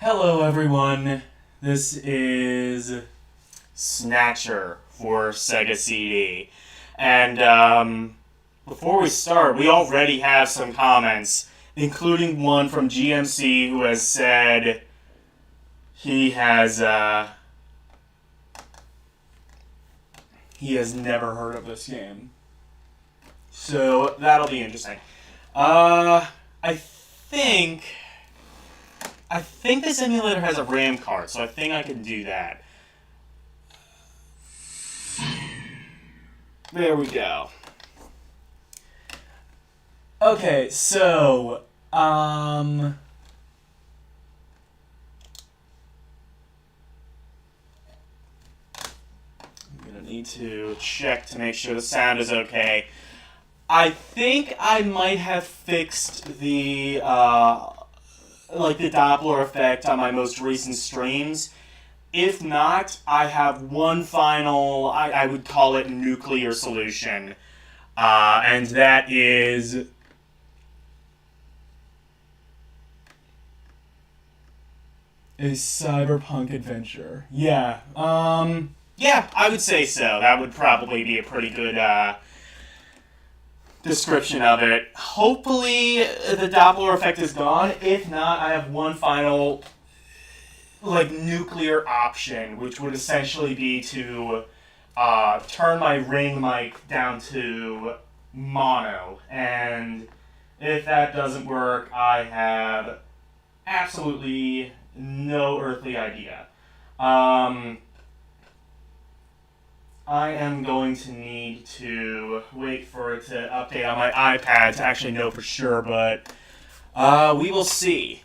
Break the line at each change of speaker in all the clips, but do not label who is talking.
Hello everyone, this is Snatcher for Sega CD. And before we start, we already have some comments, including one from GMC who has said he has never heard of this game. So that'll be interesting. I think this emulator has a RAM card, so I think I can do that. There we go. Okay, so, I'm gonna need to check to make sure the sound is okay. I think I might have fixed the Doppler effect on my most recent streams. If not, I have one final, I would call it nuclear solution. And that is a cyberpunk adventure. Yeah, I would say so. That would probably be a pretty good, description of it. Hopefully the Doppler effect is gone. If not, I have one final nuclear option, which would essentially be to turn my ring mic down to mono. And if that doesn't work, I have absolutely no earthly idea. I am going to need to wait for it to update on my iPad to actually know for sure, but we will see.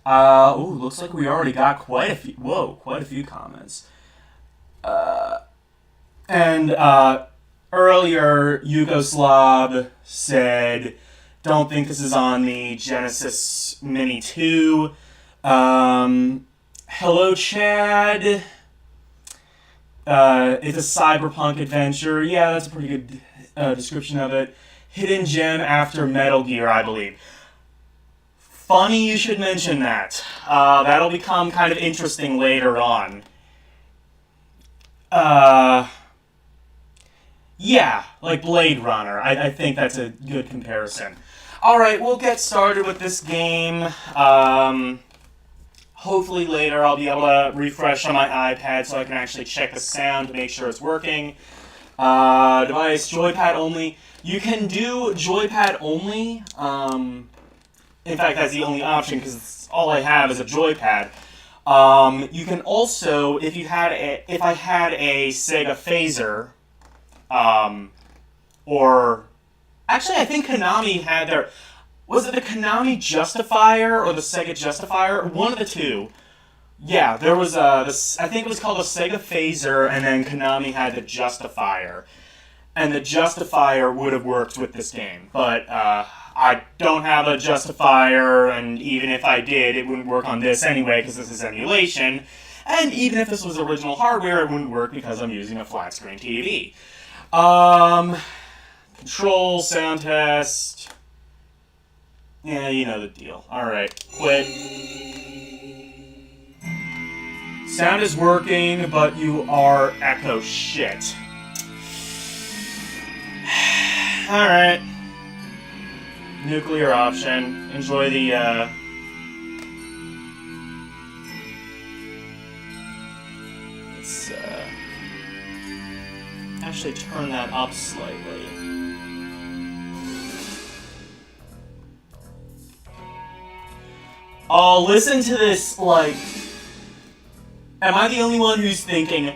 Looks like we already got quite a few comments. Earlier, Yugoslav said, don't think this is on the Genesis Mini 2. Hello, Chad. It's a cyberpunk adventure. Yeah, that's a pretty good description of it. Hidden gem after Metal Gear, I believe. Funny you should mention that. That'll become kind of interesting later on. Yeah, like Blade Runner. I think that's a good comparison. Alright, we'll get started with this game. Hopefully later I'll be able to refresh on my iPad so I can actually check the sound to make sure it's working. Device, joypad only. You can do joypad only. In fact, that's the only option because all I have is a joypad. You can also, if I had a Sega Phaser, or actually I think Konami had their. Was it the Konami Justifier or the Sega Justifier? One of the two. Yeah, there was I think it was called the Sega Phaser, and then Konami had the Justifier. And the Justifier would have worked with this game. But I don't have a Justifier, and even if I did, it wouldn't work on this anyway, because this is emulation. And even if this was original hardware, it wouldn't work because I'm using a flat-screen TV. Control, sound test. Yeah, you know the deal. Alright, quit. Sound is working, but you are echo shit. Alright. Nuclear option. Enjoy the, let's, actually turn that up slightly. Oh, listen to this, am I the only one who's thinking,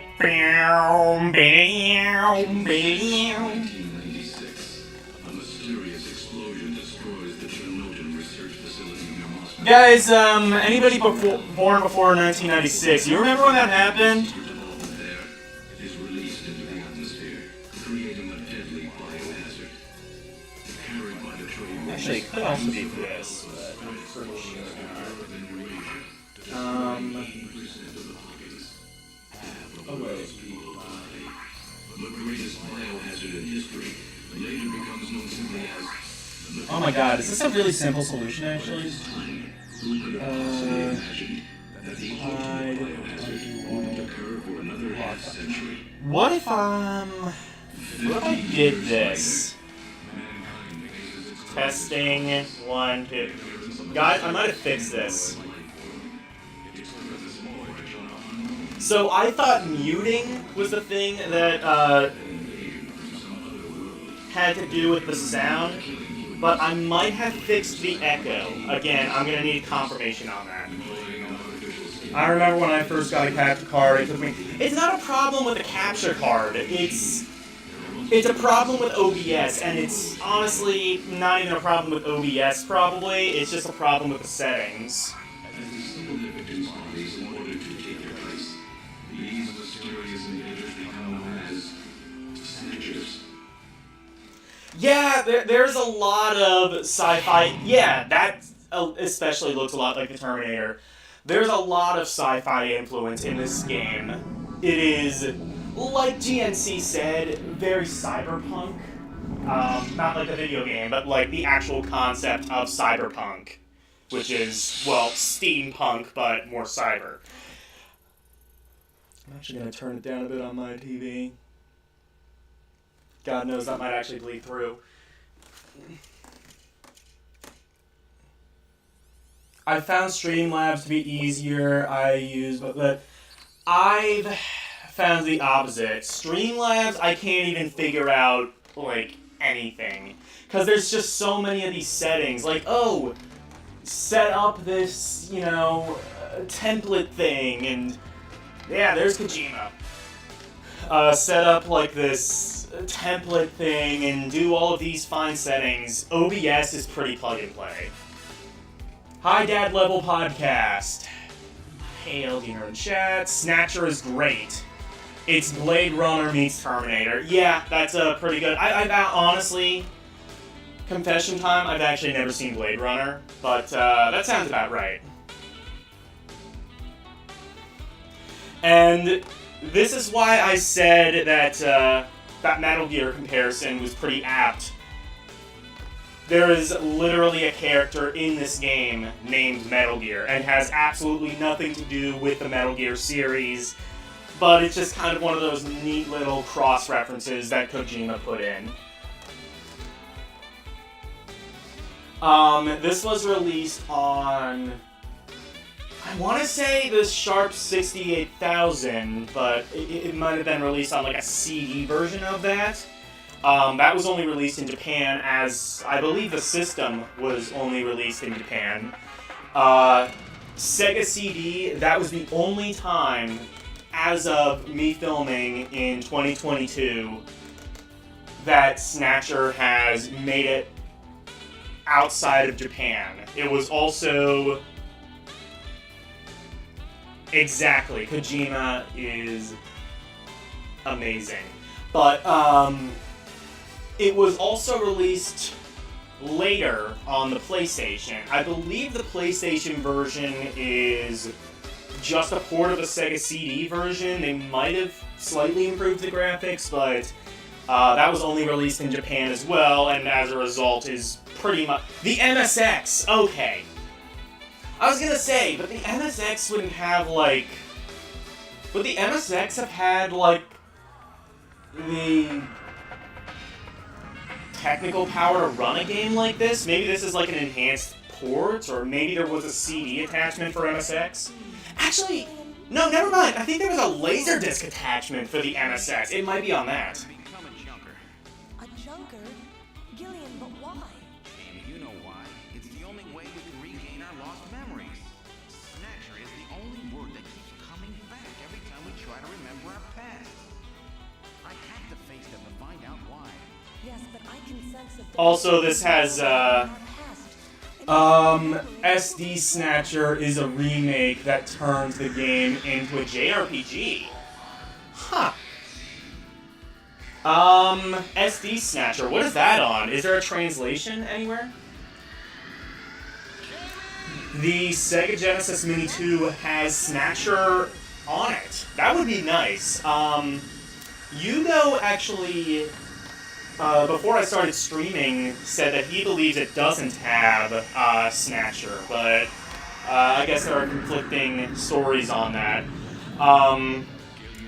Guys, anybody born before 1996, you remember when that happened? Actually, it could also be this, but I'm pretty sure. Oh wait. The greatest biohazard in history later becomes known simply as. Oh my god, is this a really simple solution actually? What if I did this? Testing 1, 2. Guys, I might have fixed this. So I thought muting was the thing that had to do with the sound, but I might have fixed the echo. Again, I'm gonna need confirmation on that. I remember when I first got a capture card, it took me... It's not a problem with the capture card, it's a problem with OBS, and it's honestly not even a problem with OBS probably, it's just a problem with the settings. Yeah, there's a lot of sci-fi. Yeah, that especially looks a lot like the Terminator. There's a lot of sci-fi influence in this game. It is, like GNC said, very cyberpunk. Not like the video game, but like the actual concept of cyberpunk, which is, well, steampunk, but more cyber. I'm actually going to turn it down a bit on my TV. God knows that might actually bleed through. I found Streamlabs to be easier. But I've found the opposite. Streamlabs, I can't even figure out, like, anything. Because there's just so many of these settings. Like, oh, set up this, template thing, and yeah, there's Kojima. Set up, like, this template thing and do all of these fine settings. OBS is pretty plug and play. Hi Dad Level Podcast. Hey LD Nerd Chat. Snatcher is great. It's Blade Runner meets Terminator. Yeah, that's pretty good. I've honestly, confession time, I've actually never seen Blade Runner, but that sounds about right. And this is why I said that that Metal Gear comparison was pretty apt. There is literally a character in this game named Metal Gear, and has absolutely nothing to do with the Metal Gear series, but it's just kind of one of those neat little cross-references that Kojima put in. This was released on... I want to say the Sharp 68000, but it might have been released on like a CD version of that. That was only released in Japan, as I believe the system was only released in Japan. Sega CD, that was the only time, as of me filming in 2022, that Snatcher has made it outside of Japan. It was also... Exactly. Kojima is amazing. But, it was also released later on the PlayStation. I believe the PlayStation version is just a port of the Sega CD version. They might have slightly improved the graphics, but that was only released in Japan as well, and as a result is pretty much... The MSX! Okay. I was gonna say, but the MSX wouldn't have, like... Would the MSX have had, like, the technical power to run a game like this? Maybe this is, like, an enhanced port, or maybe there was a CD attachment for MSX? Actually, no, never mind. I think there was a Laserdisc attachment for the MSX. It might be on that.
A junker? Gillian, but why?
Jamie, you know why. It's the only way we can regain our lost memories. Snatcher is the only word that keeps coming back every time we try to remember our past. I had to face them to find out why.
Yes, but I can sense that
Also, this has, SD Snatcher is a remake that turns the game into a JRPG. Huh. SD Snatcher, what is that on? Is there a translation anywhere? The Sega Genesis Mini 2 has Snatcher on it. That would be nice. Yugo actually, before I started streaming, said that he believes it doesn't have Snatcher, but I guess there are conflicting stories on that.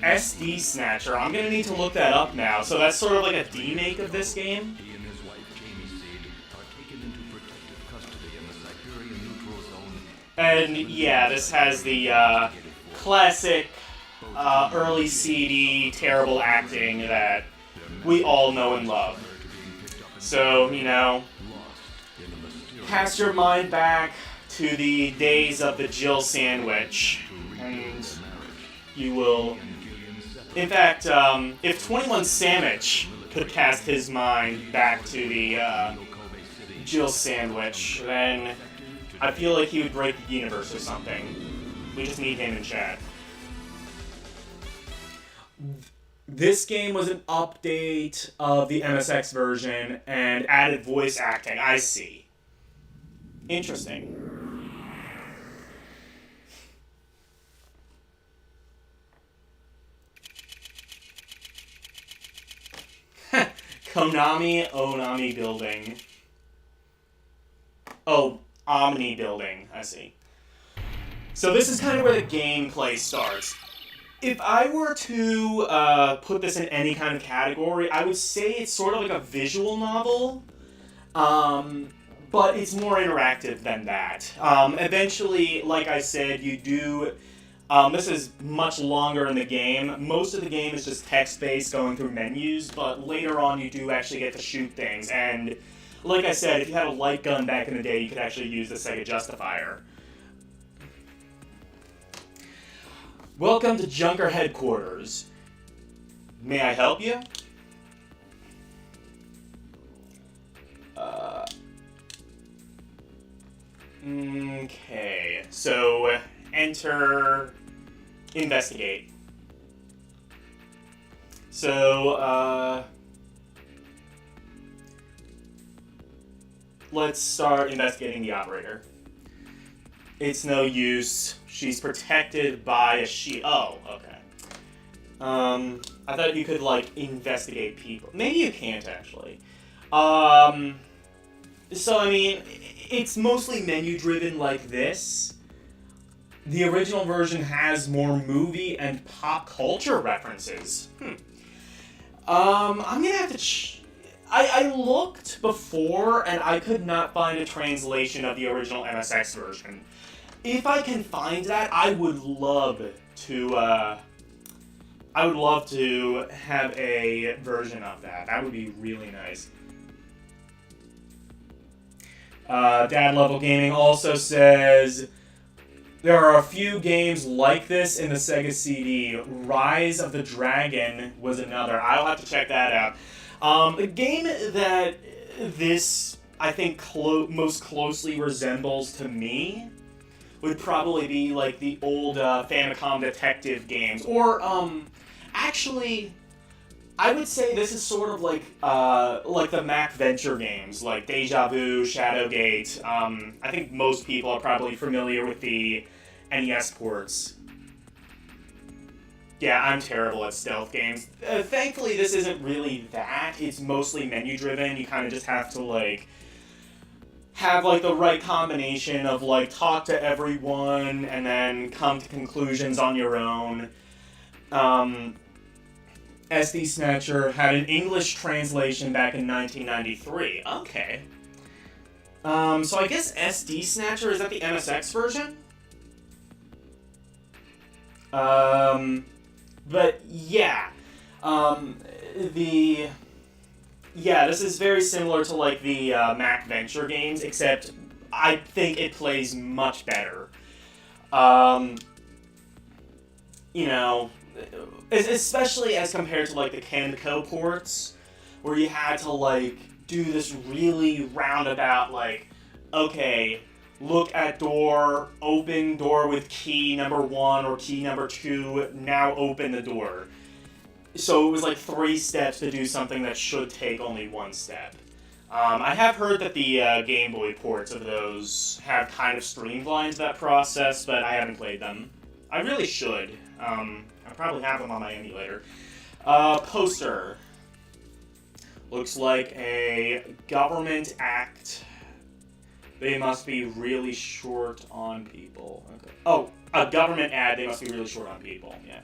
SD Snatcher. I'm gonna need to look that up now. So that's sort of like a demake of this game.
He and his wife, Jamie Seed, are taken into protective custody in the Siberian neutral zone.
And yeah, this has the classic early CD terrible acting that we all know and love. So, you know, cast your mind back to the days of the Jill sandwich, and you will... In fact, if 21 Sandwich could cast his mind back to the Jill sandwich, then I feel like he would break the universe or something. We just need him in chat. This game was an update of the MSX version and added voice acting. I see. Interesting. Konami Onami Building. Oh, Omni Building. I see. So this is kind of where the gameplay starts. If I were to put this in any kind of category, I would say it's sort of like a visual novel, but it's more interactive than that. Eventually, like I said, you do... this is much longer in the game. Most of the game is just text-based going through menus, but later on you do actually get to shoot things. And like I said, if you had a light gun back in the day, you could actually use the Sega Justifier. Welcome to Junker Headquarters. May I help you? Okay, so enter investigate. So, let's start investigating the operator. It's no use. She's protected by a shield. Oh, okay. I thought you could, like, investigate people. Maybe you can't, actually. So, I mean, it's mostly menu-driven like this. The original version has more movie and pop culture references. I'm gonna have to... I looked before, and I could not find a translation of the original MSX version. If I can find that, I would love to have a version of that. That would be really nice. Dad Level Gaming also says there are a few games like this in the Sega CD. Rise of the Dragon was another. I'll have to check that out. The game that this, I think, most closely resembles to me would probably be like the old Famicom detective games. Or, actually, I would say this is sort of like the Mac Venture games, like Deja Vu, Shadowgate. I think most people are probably familiar with the NES ports. Yeah, I'm terrible at stealth games. Thankfully, this isn't really that. It's mostly menu-driven. You kind of just have to, like, have, like, the right combination of, like, talk to everyone and then come to conclusions on your own. SD Snatcher had an English translation back in 1993. Okay. So I guess SD Snatcher, is that the MSX version? But yeah. This is very similar to like the Mac Venture games, except I think it plays much better. You know, especially as compared to like the Kenco ports, where you had to like do this really roundabout, like, okay, look at door, open door with key number 1 or key number 2, now open the door. So it was like 3 steps to do something that should take only 1 step. I have heard that the Game Boy ports of those have kind of streamlined that process, but I haven't played them. I really should. I probably have them on my emulator. Poster. Looks like a government act They must be really short on people. Okay. Oh, a government ad, they must be really short on people. Yeah.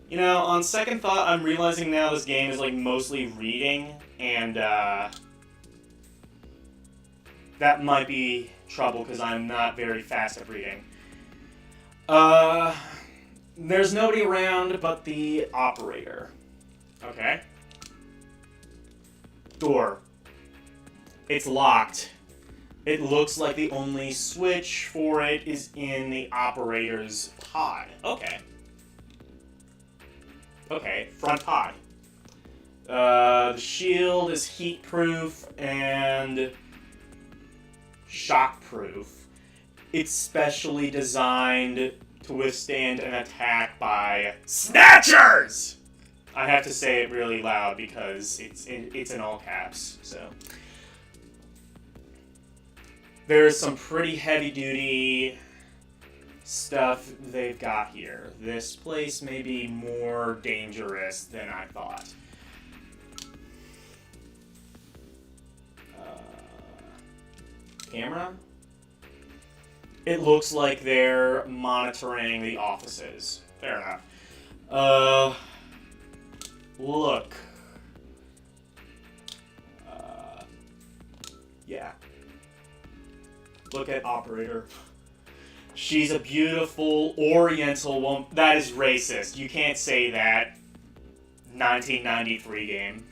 You know, on second thought, I'm realizing now this game is, like, mostly reading, and, that might be trouble, because I'm not very fast at reading. There's nobody around but the operator. Okay. Door. It's locked. It looks like the only switch for it is in the operator's pod. Okay. Okay, front pod. The shield is heat-proof and shock-proof. It's specially designed to withstand an attack by Snatchers! I have to say it really loud because it's in all caps, so. There's some pretty heavy-duty stuff they've got here. This place may be more dangerous than I thought. Camera? It looks like they're monitoring the offices. Fair enough. Look. Yeah. Look at operator. She's a beautiful Oriental woman. That is racist. You can't say that. 1993 game.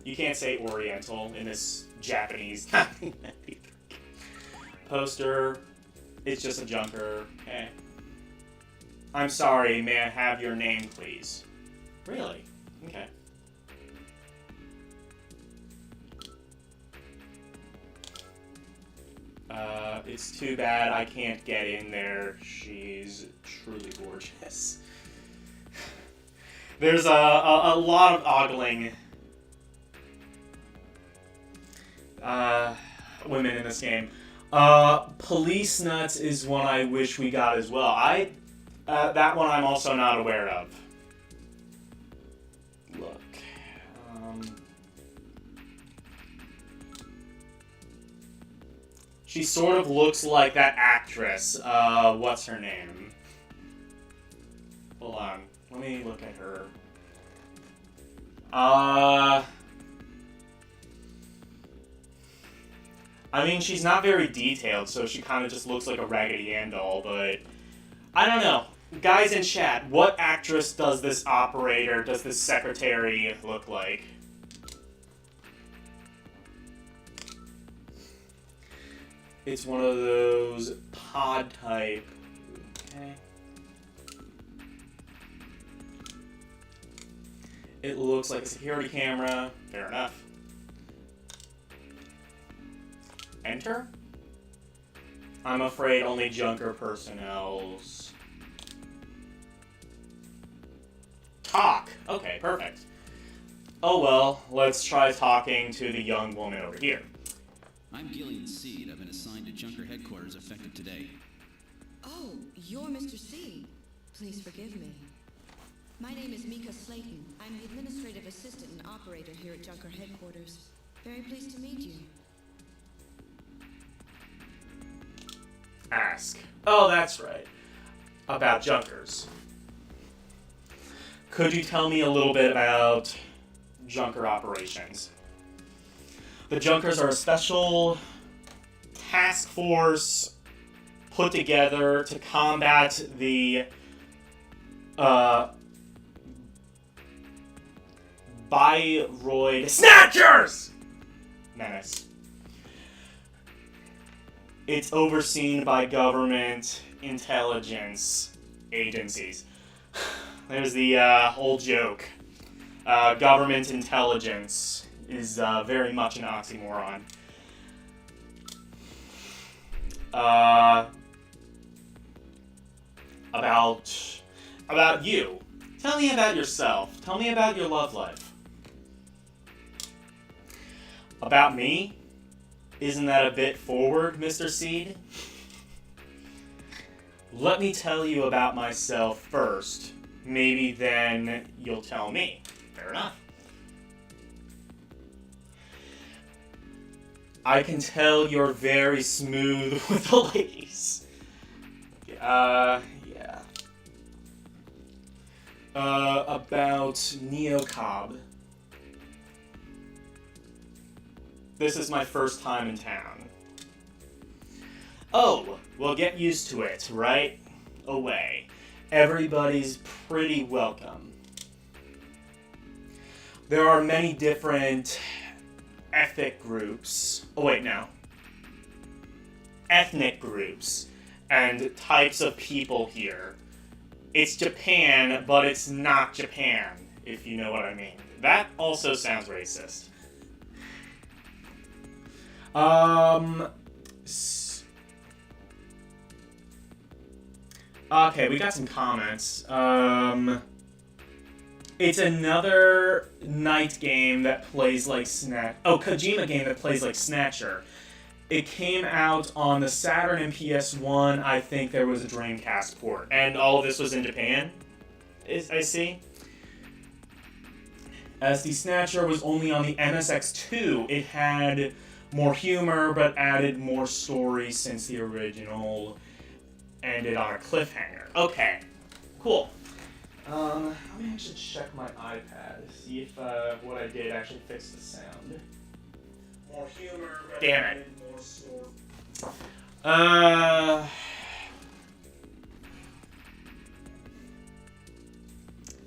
You can't say Oriental in this Japanese 1993 poster. It's just a junker. Okay. I'm sorry, may I have your name, please? Really? Okay. It's too bad I can't get in there. She's truly gorgeous. There's a lot of ogling women in this game. Police Nuts is one I wish we got as well. That one I'm also not aware of. Look. She sort of looks like that actress. What's her name? Hold on. Let me look at her. I mean, she's not very detailed, so she kind of just looks like a Raggedy Ann doll, but I don't know. Guys in chat, what actress does this operator, does this secretary look like? It's one of those pod type. Okay. It looks like a security camera. Fair enough. Enter? I'm afraid only Junker personnel's. Talk! Okay, perfect. Oh well, let's try talking to the young woman over here.
I'm Gillian Seed. I've been assigned to Junker headquarters effective today.
Oh, you're Mr. C. Please forgive me. My name is Mika Slayton. I'm the administrative assistant and operator here at Junker headquarters. Very pleased to meet you.
Ask. Oh, that's right. About Junkers. Could you tell me a little bit about Junker operations? The Junkers are a special task force put together to combat the Biroid Snatchers menace. It's overseen by government intelligence agencies. There's the old joke. Government intelligence is very much an oxymoron. About you. Tell me about yourself. Tell me about your love life. About me? Isn't that a bit forward, Mr. Seed? Let me tell you about myself first. Maybe then you'll tell me. Fair enough. I can tell you're very smooth with the ladies. Yeah. About Neocob. This is my first time in town. Oh, well, get used to it, right away. Everybody's pretty welcome. There are many different ethnic groups. Oh, wait, no. Ethnic groups and types of people here. It's Japan, but it's not Japan, if you know what I mean. That also sounds racist. Okay, we got some comments. It's another night game that plays like Kojima game that plays like Snatcher. It came out on the Saturn and PS1. I think there was a Dreamcast port. And all of this was in Japan, I see. As the Snatcher was only on the MSX2, it had more humor, but added more story since the original ended on a cliffhanger. Okay, cool. Let me actually check my iPad, see if what I did actually fixed the sound. More humor, but damn it. More story.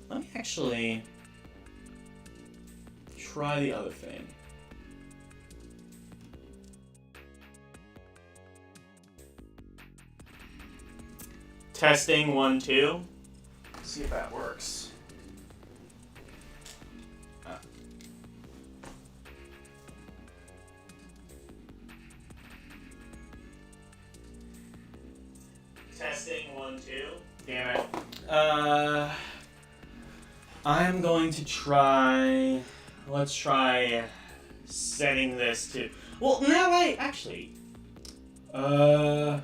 Let me actually try the other thing. Testing 1, 2. See if that works. Testing 1, 2. Damn it. I'm going to try. Let's try setting this to. Well, no, wait. Actually, could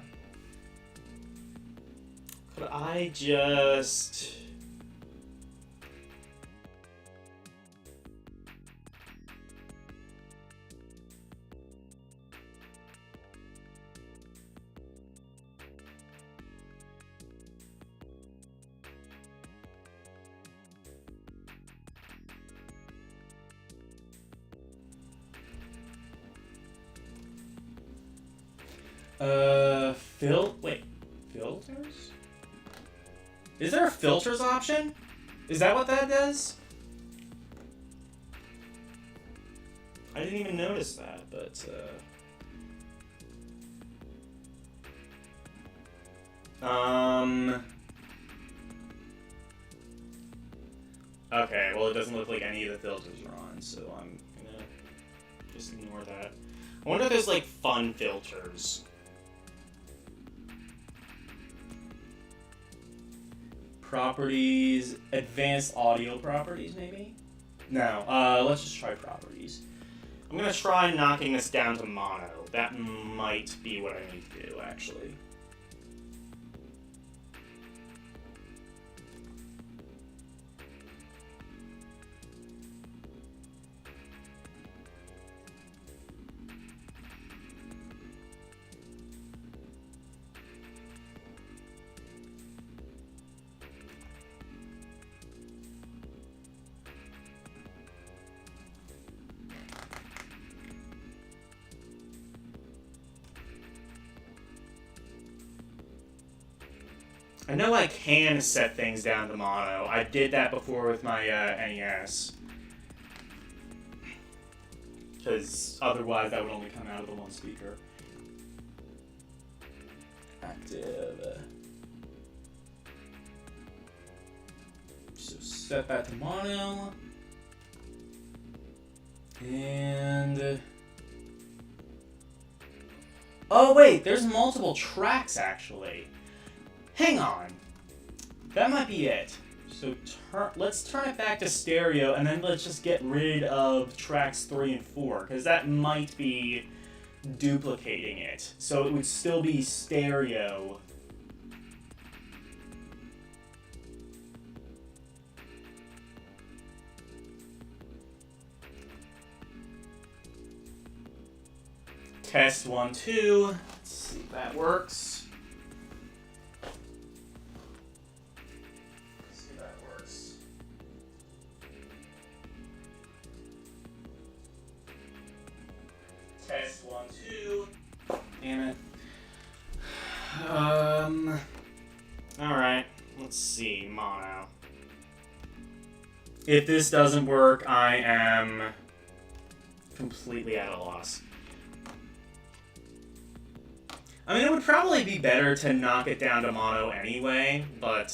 I just? Filters? Is there a filters option? Is that what that does? I didn't even notice that, but, okay, well, it doesn't look like any of the filters are on, so I'm gonna just ignore that. I wonder if there's, like, fun filters. Properties, advanced audio properties, maybe? No, let's just try properties. I'm gonna try knocking this down to mono. That might be what I need to do, actually. I know I can set things down to mono. I did that before with my NES. Because otherwise that would only come out of the one speaker. Active. So set that to mono. And... oh wait, there's multiple tracks actually. Hang on. That might be it. So let's turn it back to stereo, and then let's just get rid of tracks 3 and 4, because that might be duplicating it. So it would still be stereo. Test 1, 2. Let's see if that works. Let's see if that works. Test 1, 2. Damn it. Alright. Let's see. Mono. If this doesn't work, I am completely at a loss. I mean, it would probably be better to knock it down to mono anyway, but,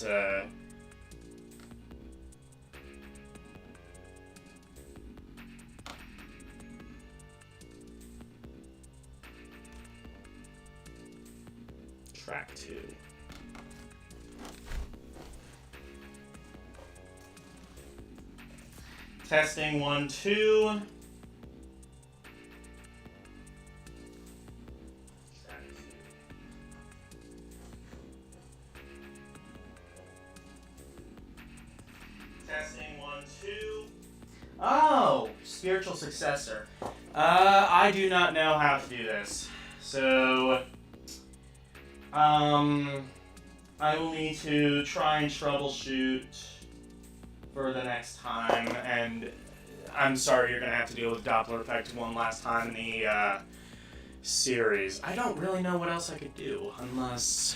track 2. Testing 1, 2. Testing 1, 2. Oh, spiritual successor. I do not know how to do this. So, I will need to try and troubleshoot for the next time, and I'm sorry you're going to have to deal with Doppler effect one last time in the series. I don't really know what else I could do, unless...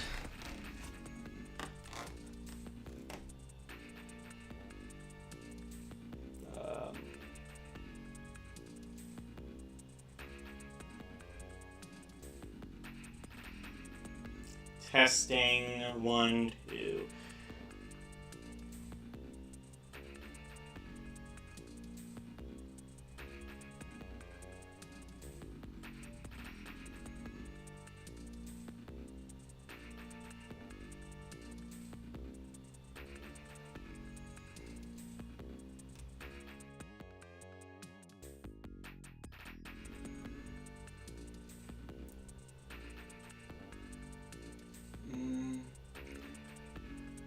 Testing 1, 2.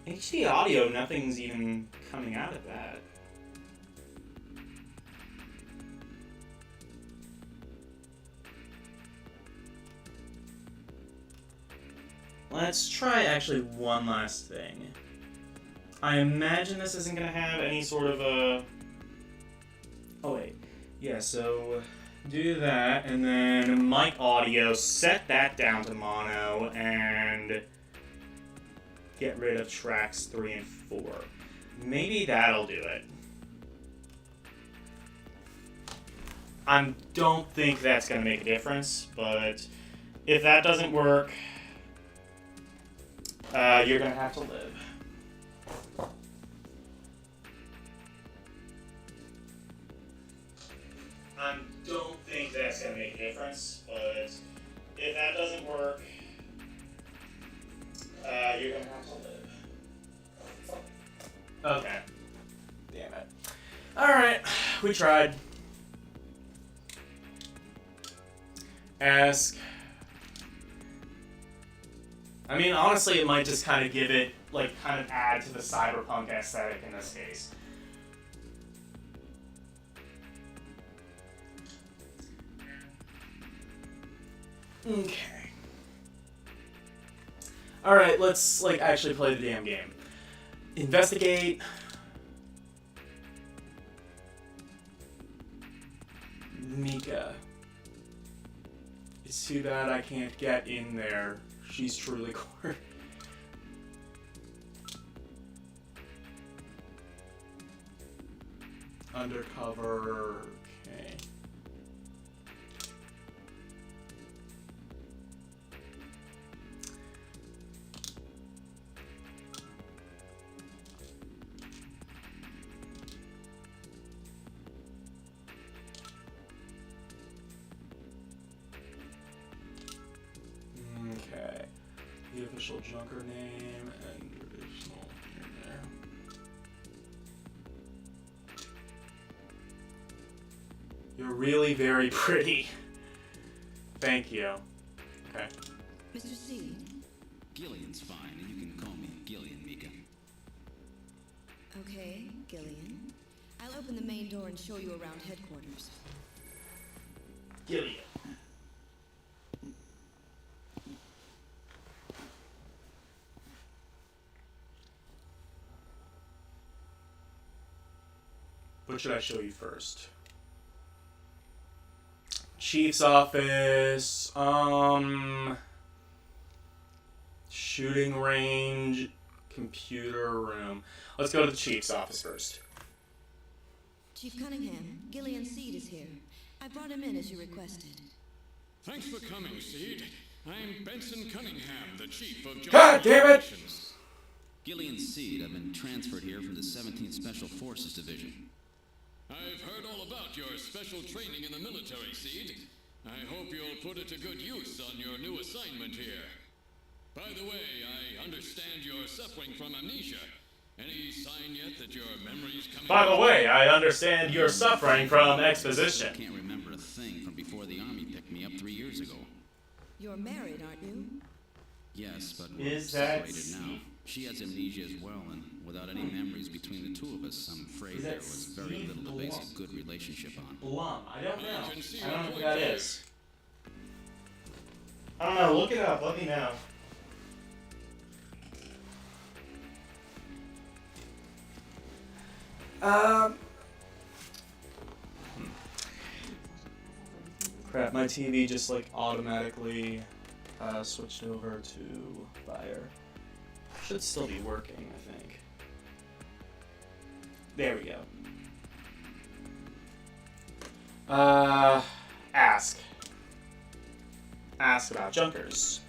HD audio, nothing's even coming out of that. Let's try actually one last thing. I imagine this isn't going to have any sort of a... Oh wait, yeah, so do that, and then mic audio, set that down to mono, and get rid of tracks 3 and 4. Maybe that'll do it. I don't think that's going to make a difference, but if that doesn't work, you're going to have to live. I don't think that's going to make a difference, but if that doesn't work, you're going to have to live. Okay. Damn it. Alright, we tried. Ask. I mean, honestly, it might just kind of give it, like, kind of add to the cyberpunk aesthetic in this case. Okay. Alright, let's, like, actually play the damn game. Investigate. Mika. It's too bad I can't get in there. She's truly core. Undercover. Okay. Okay. The official junker name and traditional in there. You're really very pretty. Thank you. Okay.
Mr. C,
Gillian's fine, and you can call me Gillian, Mika.
okay, Gillian. I'll open the main door and show you around headquarters.
Gillian. What should I show you first? Chief's office, shooting range, computer room. Let's go to the Chief's office first.
Chief Cunningham, Gillian Seed is here. I brought him in as you requested.
Thanks for coming, Seed. I'm Benson Cunningham, the Chief of
God damn it!
Operations.
Gillian Seed, I've been transferred here from the 17th Special Forces Division.
I've heard all about your special training in the military, Seed. I hope you'll put it to good use on your new assignment here. By the way, I understand you're suffering from amnesia. Any sign yet that your memory's coming
By the
back?
way, I understand you're suffering from
I
exposition.
can't remember a thing from before the Army picked me up 3 years ago.
You're married, aren't you?
Yes, but we're
Is that
separated now. She has amnesia as well, and without any memories between the two of us, I'm afraid
Is
there
that
was very
Steve
little to base
Blum?
a good relationship on.
Blum. I don't know.
I can see
I don't know
your
who
point
that
there.
is. I don't know. Look it up. Let me know. Crap, my TV just like automatically switched over to Fire. Should still be working, I think. There we go. Ask. Ask about Junkers.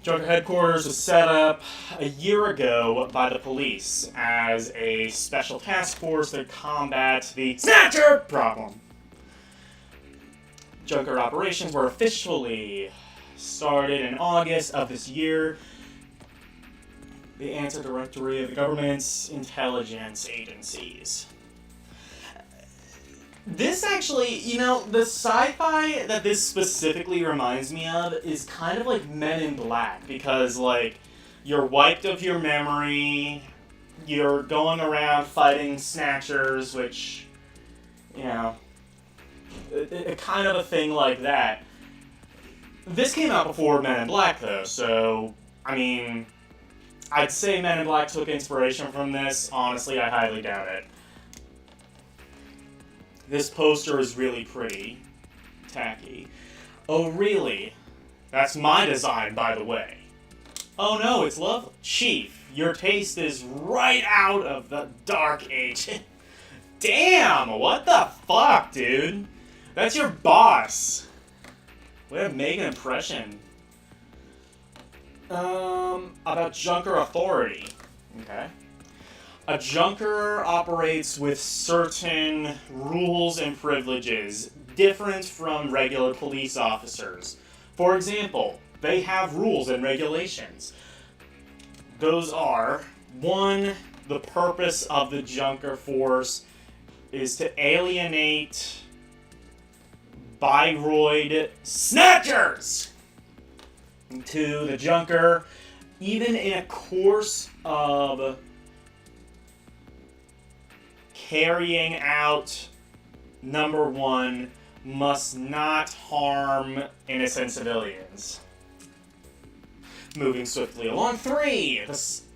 Junker headquarters was set up a year ago by the police as a special task force to combat the Snatcher problem. Junker operations were officially started in August of this year. They answer directory of the government's intelligence agencies. This actually, you know, the sci-fi that this specifically reminds me of is kind of like Men in Black, because, like, you're wiped of your memory, you're going around fighting Snatchers, which, you know, a kind of a thing like that. This came out before Men in Black, though, so, I mean, I'd say Men in Black took inspiration from this. Honestly, I highly doubt it. This poster is really pretty. Tacky. Oh, really? That's my design, by the way. Oh no, it's lovely. Chief, your taste is right out of the dark age. Damn, what the fuck, dude? That's your boss. Way to make an impression. About Junker Authority. Okay. A Junker operates with certain rules and privileges, different from regular police officers. For example, they have rules and regulations. Those are, 1, the purpose of the Junker force is to alienate Biroid Snatchers! 2, the Junker, even in a course of carrying out number 1, must not harm innocent civilians. Moving swiftly along. 3,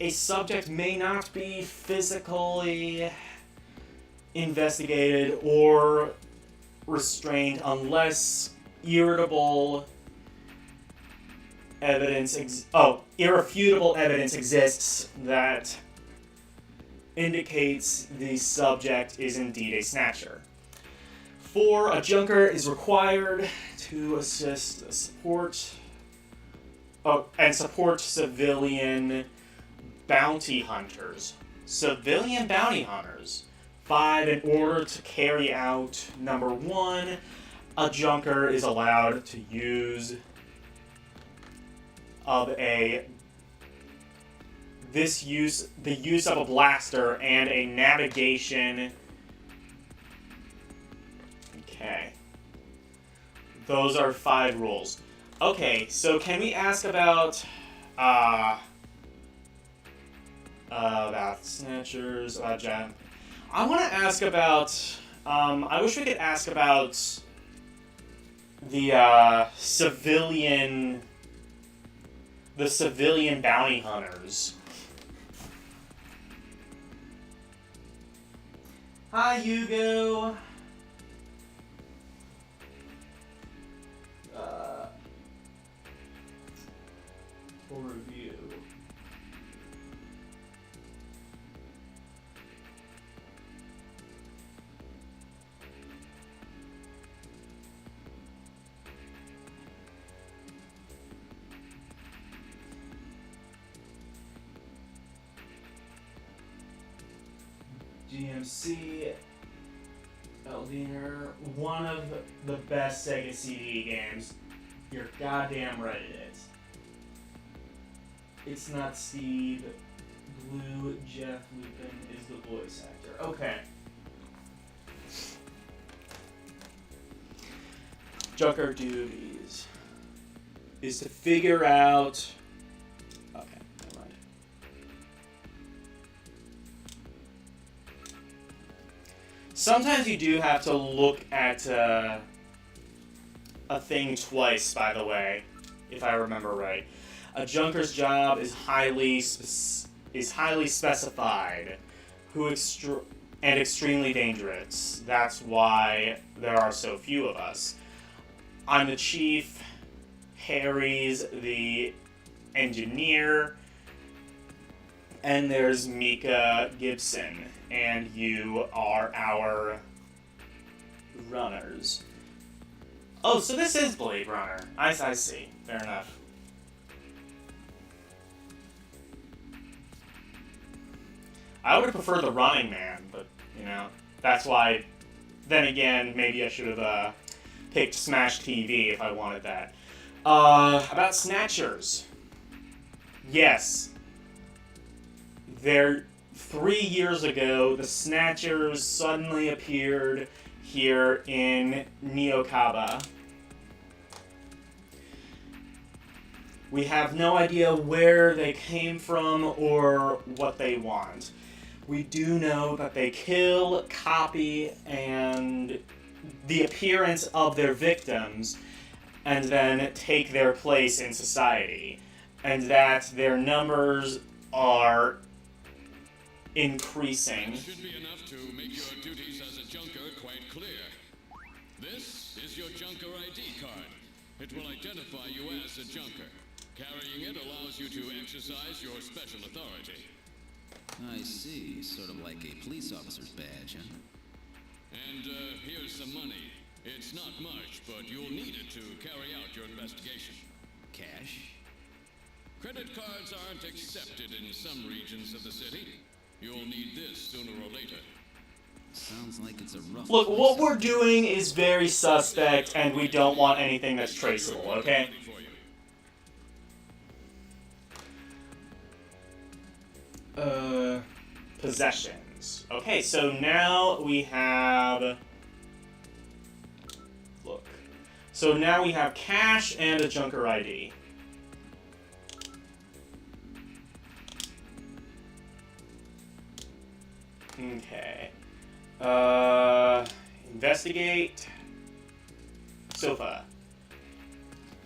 a subject may not be physically investigated or restrained unless irrefutable evidence exists that indicates the subject is indeed a Snatcher. 4, a Junker is required to assist, support civilian bounty hunters. Civilian bounty hunters. 5, in order to carry out number 1, a Junker is allowed to use the use of a blaster and a navigation. Okay. Those are 5 rules. Okay, so can we ask about Snatchers, Jan? I want to ask about, I wish we could ask about the civilian bounty hunters. Hi, Hugo. For review. GMC Eldiner, one of the best Sega CD games. You're goddamn right it is. It's not Steve. Blue Jeff Lupin is the voice actor. Okay. Junker duties is to figure out. Okay, never mind. Sometimes you do have to look at a thing twice, by the way, if I remember right. A junker's job is highly specified, and extremely dangerous. That's why there are so few of us. I'm the chief. Harry's the engineer, and there's Mika Gibson, and you are our runners. Oh, so this is Blade Runner. I see. Fair enough. I would have preferred the Running Man, but, you know, that's why, then again, maybe I should have picked Smash TV if I wanted that. About Snatchers. Yes. 3 years ago, the Snatchers suddenly appeared here in Neokaba. We have no idea where they came from or what they want. We do know that they kill, copy, and the appearance of their victims, and then take their place in society. And that their numbers are increasing.
That should be enough to make your duties as a junker quite clear. This is your junker ID card. It will identify you as a junker. Carrying it allows you to exercise your special authority.
I see. Sort of like a police officer's badge, huh?
And here's some money. It's not much, but you'll need it to carry out your investigation.
Cash?
Credit cards aren't accepted in some regions of the city. You'll need this sooner or later.
Sounds like it's a rough
Look,
place.
what we're doing is very suspect, and we don't want anything that's traceable, okay? Possessions. Okay, so now we have... Look. So now we have cash and a junker ID. Okay. Investigate. Sofa.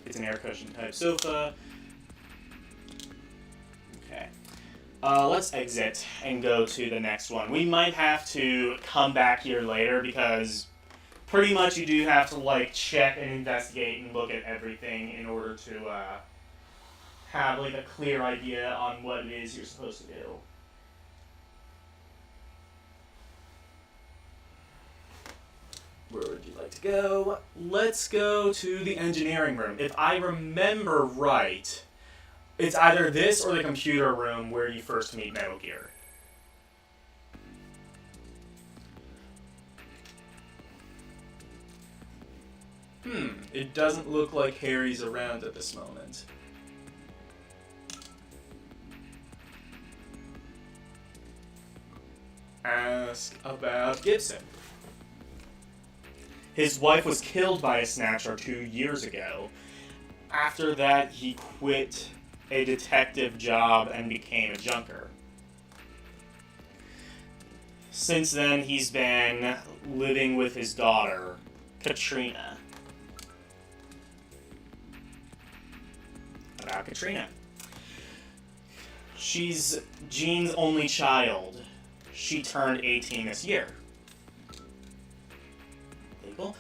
It's an air cushion type sofa. Okay. Let's exit and go to the next one. We might have to come back here later because pretty much you do have to like check and investigate and look at everything in order to have like a clear idea on what it is you're supposed to do. Where would you like to go? Let's go to the engineering room. If I remember right, it's either this or the computer room where you first meet Metal Gear. It doesn't look like Harry's around at this moment. Ask about Gibson. His wife was killed by a Snatcher 2 years ago. After that, he quit a detective job and became a junker. Since then, he's been living with his daughter, Katrina. About Katrina. She's Jean's only child. She turned 18 this year. people.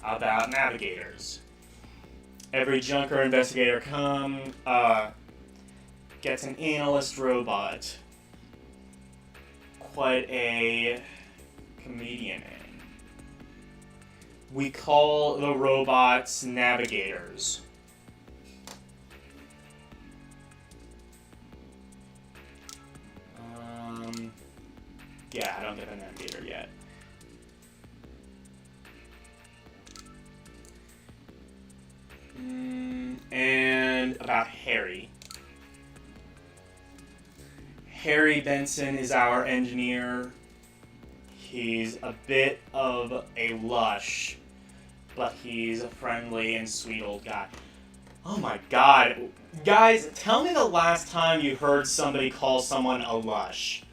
About navigators. Every junker investigator gets an analyst robot. Quite a comedian name. We call the robots navigators. Yeah, I don't get a navigator yet. And about Harry. Harry Benson is our engineer. He's a bit of a lush, but he's a friendly and sweet old guy. Oh my god. Guys, tell me the last time you heard somebody call someone a lush.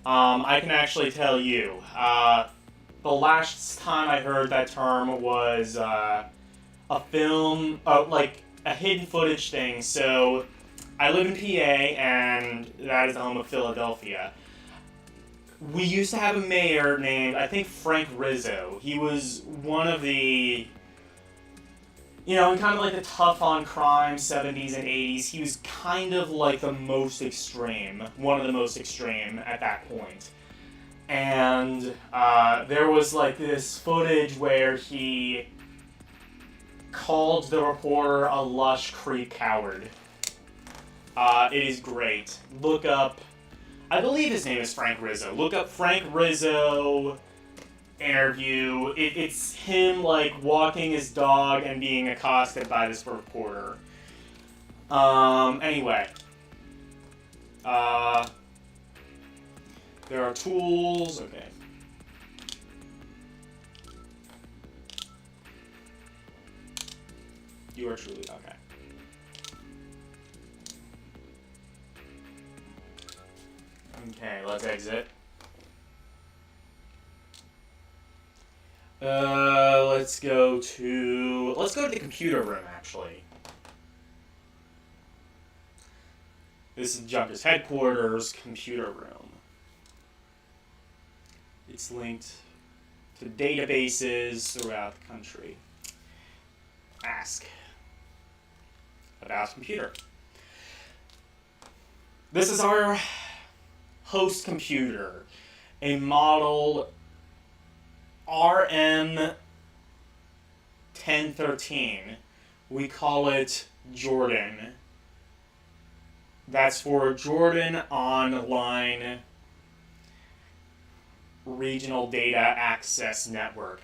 I can actually tell you. The last time I heard that term was a film, like a hidden footage thing. So I live in PA, and that is the home of Philadelphia. We used to have a mayor named, I think, Frank Rizzo. He was one of the, kind of like the tough on crime 70s and 80s. He was kind of like the most extreme, one of the most extreme at that point. And there was like this footage where he called the reporter a lush creep coward. It is great. Look up, I believe his name is Frank Rizzo. Look up Frank Rizzo interview. It's him like walking his dog and being accosted by this reporter. Anyway. There are tools. Okay. You are truly okay. Okay, let's exit. Let's go to the computer room, actually. This is Junker's headquarters, computer room. It's linked to databases throughout the country. Ask about computer. This is our host computer, a model RM1013. We call it Jordan. That's for Jordan Online Regional Data Access Network.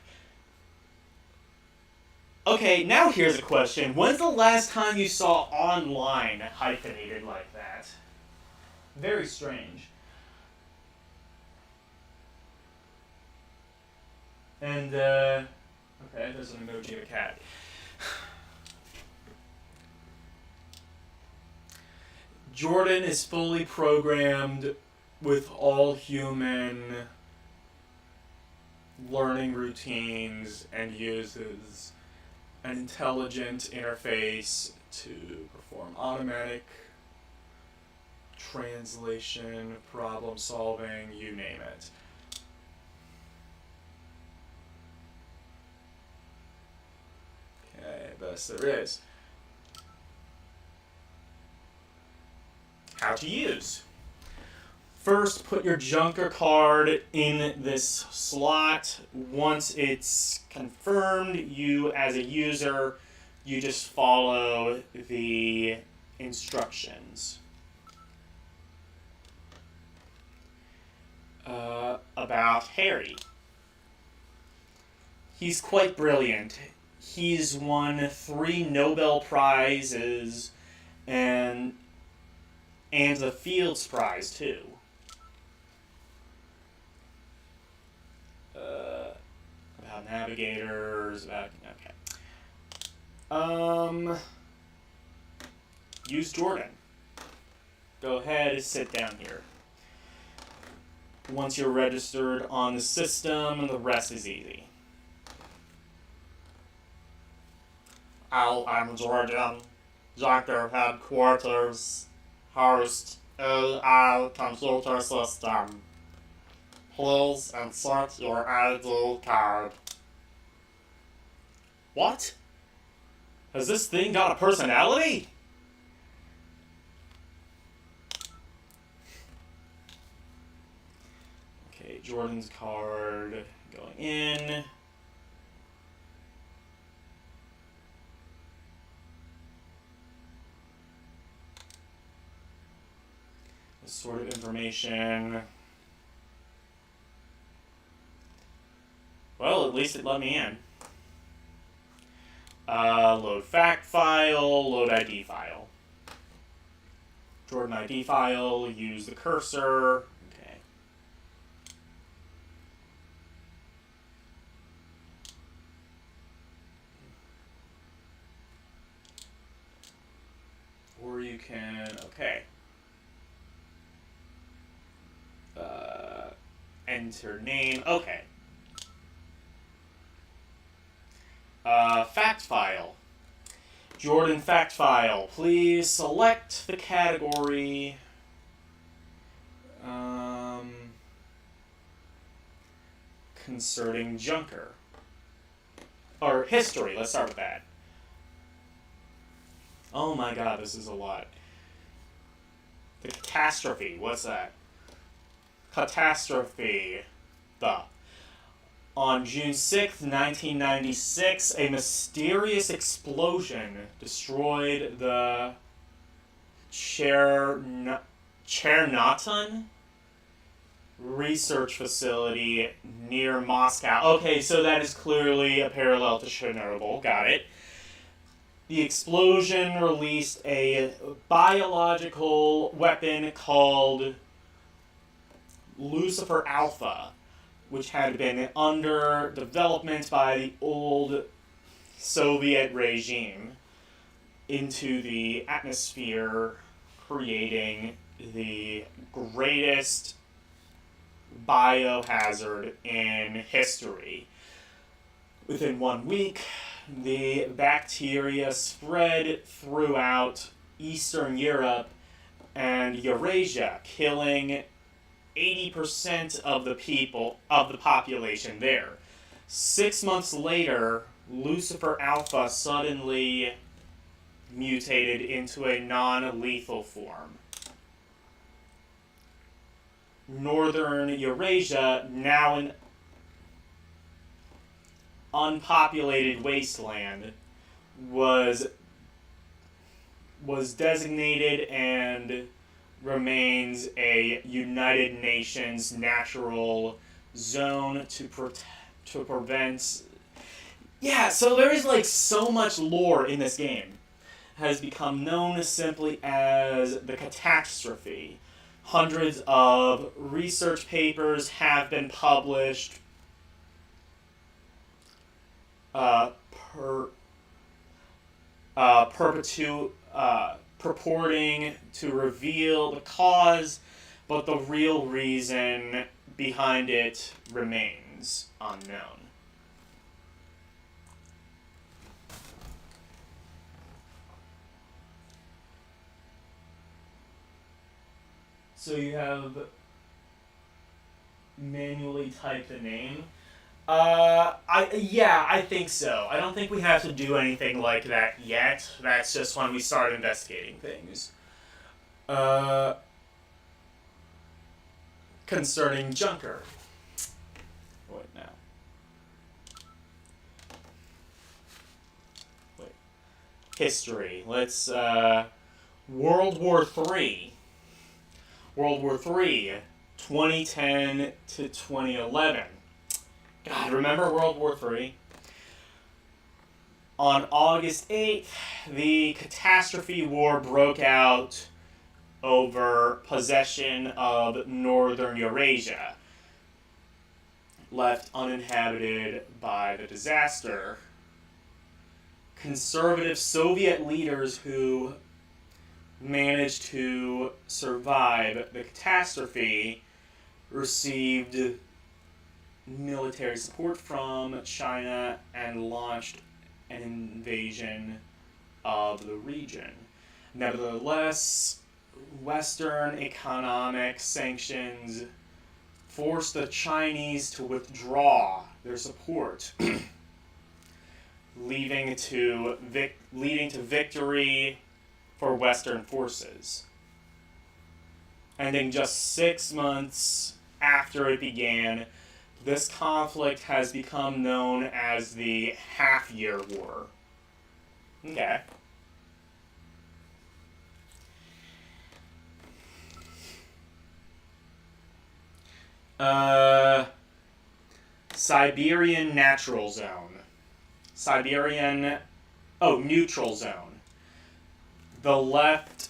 Okay, now here's a question. When's the last time you saw online hyphenated like that? Very strange. And, okay, there's an emoji of a cat. Jordan is fully programmed with all human learning routines and uses an intelligent interface to perform automatic translation, problem solving, you name it. Okay, best there is. How to use. First, put your Junker card in this slot. Once it's confirmed, you as a user, you just follow the instructions. About Harry. He's quite brilliant. He's won 3 Nobel Prizes and the Fields Prize, too. About navigators, okay. Use Jordan. Go ahead and sit down here. Once you're registered on the system, the rest is easy. I'm Jordan, Junker Headquarters, host AI computer system.
Please insert your ID card.
What? Has this thing got a personality? Okay, Jordan's card going in. This sort of information. Well, at least it let me in. Load fact file, load ID file. Jordan ID file, use the cursor. Okay. Or you can, okay. Enter name, okay. Fact file. Jordan fact file. Please select the category. Concerning Junker. Or history. Let's start with that. Oh my god, this is a lot. The catastrophe. What's that? Catastrophe. On June 6th, 1996, a mysterious explosion destroyed the Chernobyl research facility near Moscow. Okay, so that is clearly a parallel to Chernobyl. Got it. The explosion released a biological weapon called Lucifer Alpha, which had been under development by the old Soviet regime, into the atmosphere, creating the greatest biohazard in history. Within 1 week, the bacteria spread throughout Eastern Europe and Eurasia, killing 80% of the population there. 6 months later, Lucifer Alpha suddenly mutated into a non-lethal form. Northern Eurasia, now an unpopulated wasteland, was designated and remains a United Nations natural zone to prevent. Yeah, so there is like so much lore in this game. Has become known simply as the catastrophe. Hundreds of research papers have been published purporting to reveal the cause, but the real reason behind it remains unknown. So you have manually type the name. I think so. I don't think we have to do anything like that yet. That's just when we start investigating things. Concerning Junker. Wait, now. Wait. History. Let's, World War III. World War III, 2010 to 2011. God, remember World War III? On August 8th, the catastrophe war broke out over possession of northern Eurasia, left uninhabited by the disaster. Conservative Soviet leaders who managed to survive the catastrophe received military support from China and launched an invasion of the region. Nevertheless, Western economic sanctions forced the Chinese to withdraw their support, leading to victory for Western forces. Ending just 6 months after it began, this conflict has become known as the Half-Year War. Okay. Siberian Natural Zone. Neutral Zone. The left,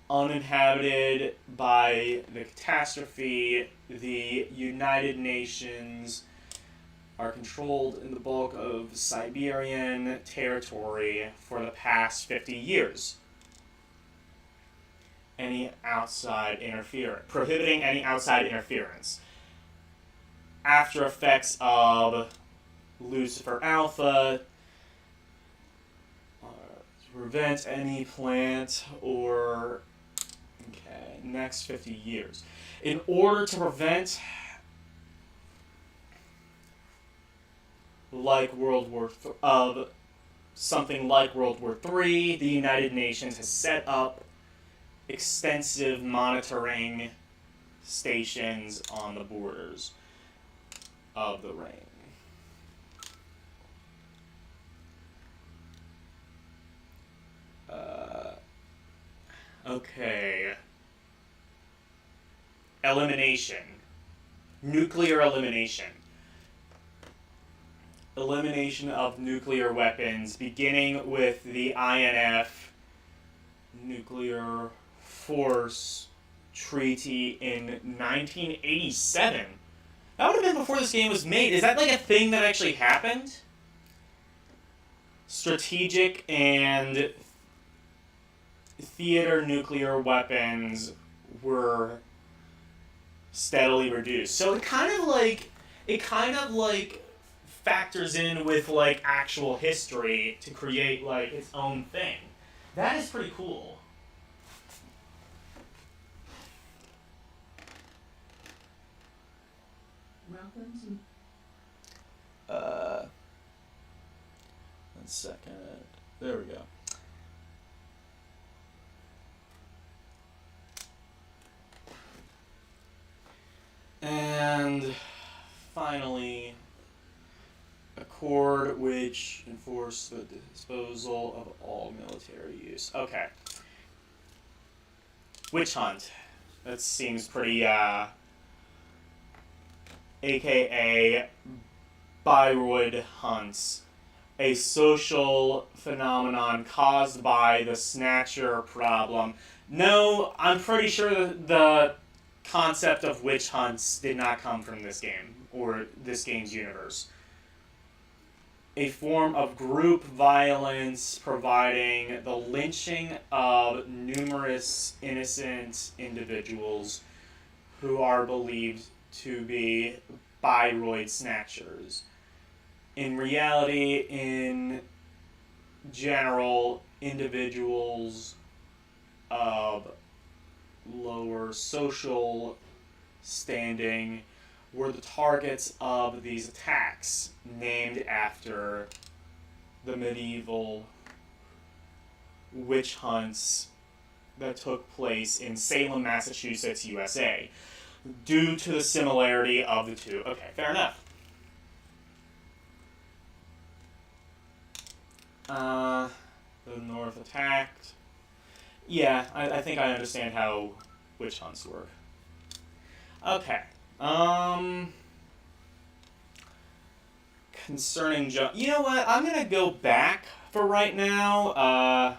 uninhabited by the catastrophe. The United Nations are controlled in the bulk of Siberian territory for the past 50 years. Prohibiting any outside interference. After effects of Lucifer Alpha, to prevent any plant or next 50 years. In order to prevent something like World War III, the United Nations has set up extensive monitoring stations on the borders of the ring. Okay. Elimination. Nuclear elimination. Elimination of nuclear weapons, beginning with the INF Nuclear Force Treaty in 1987. That would have been before this game was made. Is that like a thing that actually happened? Strategic and theater nuclear weapons were steadily reduced. So it kind of like factors in with like actual history to create like its own thing. That is pretty cool. One second. There we go. And finally, accord which enforce the disposal of all military use. Okay. Witch hunt. That seems pretty, aka Bayreuth hunts. A social phenomenon caused by the Snatcher problem. No, I'm pretty sure the concept of witch hunts did not come from this game, or this game's universe. A form of group violence providing the lynching of numerous innocent individuals who are believed to be Bayreuth Snatchers. In reality, in general, individuals of lower social standing were the targets of these attacks, named after the medieval witch hunts that took place in Salem, Massachusetts, USA, due to the similarity of the two. Okay, fair enough. The North attacked. Yeah, I think I understand how witch hunts work. Okay. Concerning you know what? I'm gonna go back for right now.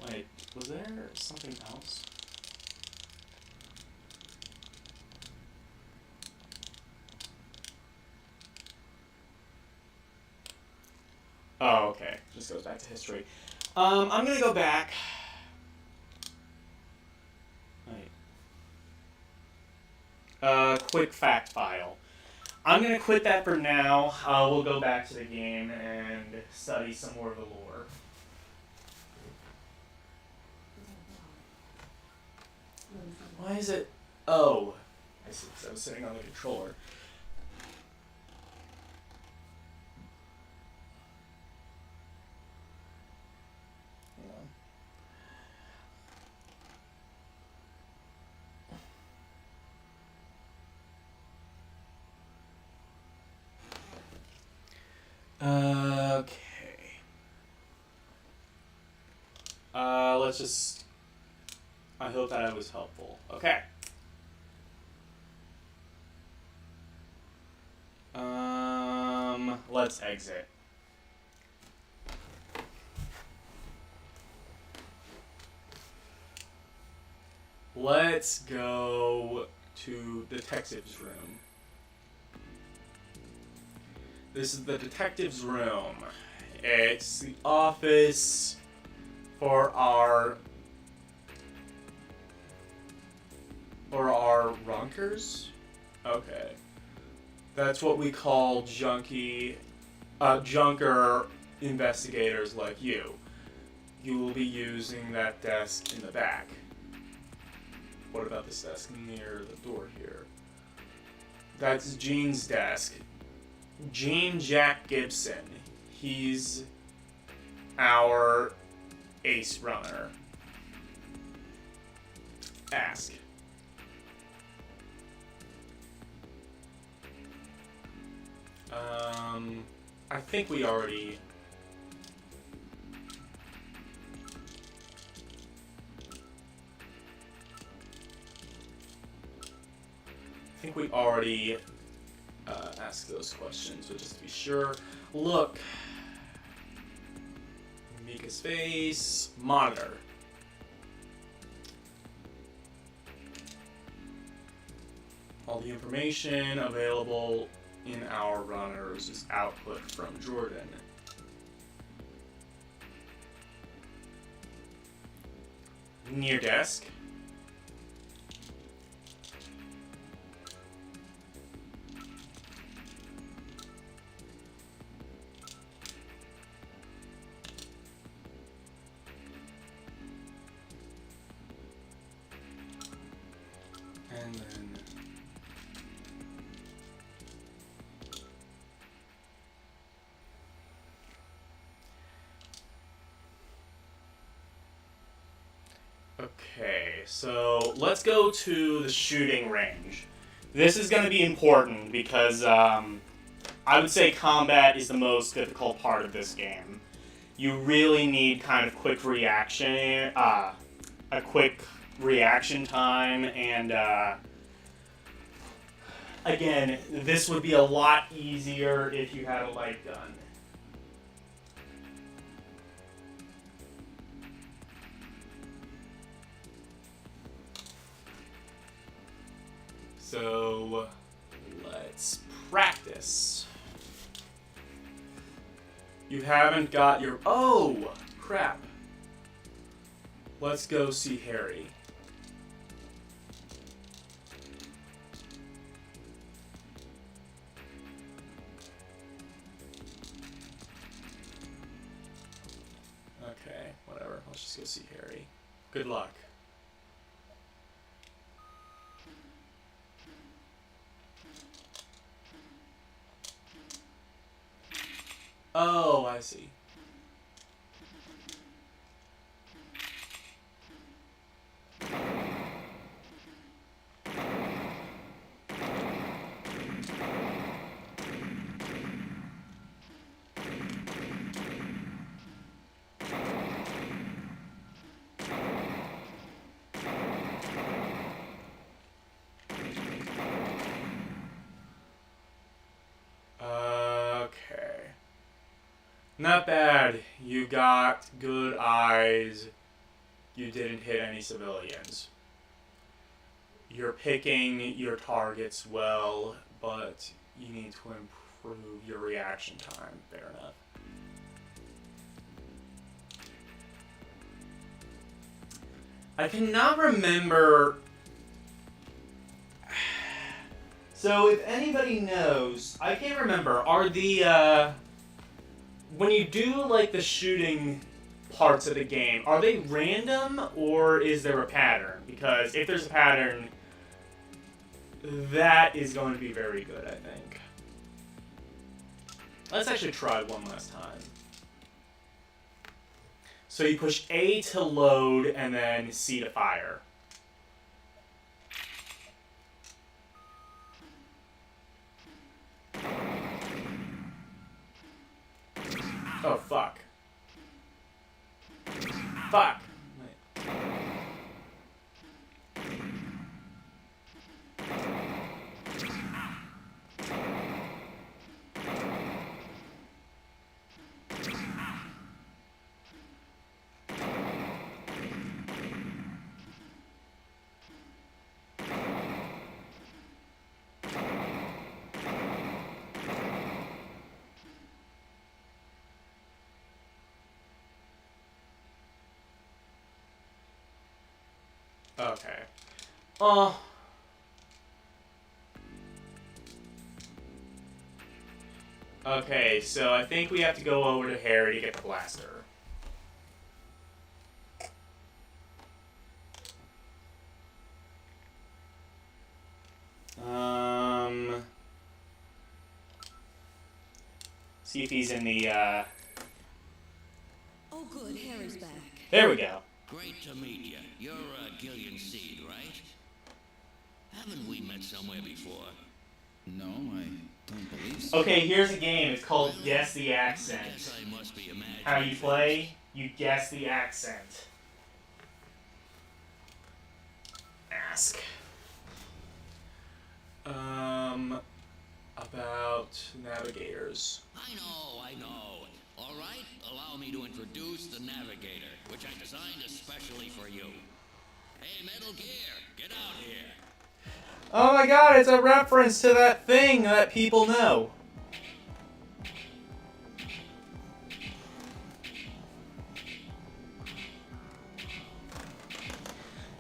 Wait, was there something else? Oh, okay. Just goes back to history. I'm gonna go back. Wait. Quick fact file. I'm going to quit that for now. We'll go back to the game and study some more of the lore. Why is it... Oh. I see, 'cause I was sitting on the controller. Okay. Let's just... I hope that I was helpful. Okay. Let's exit. Let's go to the detective's room. This is the detective's room. It's the office for our runkers? Okay. That's what we call junker investigators like you. You will be using that desk in the back. What about this desk near the door here? That's Gene's desk. Gene Jack Gibson. He's our ace runner. Ask. I think we already... asked those questions, but just to be sure. Look. Mika's face. Monitor. All the information available in our runners is output from Jordan. Near desk. And then okay, so let's go to the shooting range. This is going to be important because I would say combat is the most difficult part of this game. You really need kind of quick reaction, a quick reaction time, and again, this would be a lot easier if you had a light gun. So, let's practice. You haven't got your... Oh! Crap. Let's go see Harry. Okay, whatever. Let's just go see Harry. Good luck. Oh, I see. Not bad. You got good eyes. You didn't hit any civilians. You're picking your targets well, but you need to improve your reaction time. Fair enough. I cannot remember... So if anybody knows, I can't remember, are the, when you do, like, the shooting parts of the game, are they random, or is there a pattern? Because if there's a pattern, that is going to be very good, I think. Let's actually try one last time. So you push A to load, and then C to fire. Oh, fuck. Fuck. Wait. Okay. Okay, so I think we have to go over to Harry to get the blaster. See if he's in the,
Oh, good, Harry's back.
There we go.
Great to meet you. You're Gillian Seed, right? Haven't we met somewhere before?
No, I don't believe so.
Okay, here's a game. It's called Guess the Accent.
Guess I must be imagining.
How you play, you guess the accent. Ask. About navigators.
I know. All right, allow me to introduce the Navigator, which I designed especially for you. Hey, Metal Gear, get out here.
Oh my god, it's a reference to that thing that people know.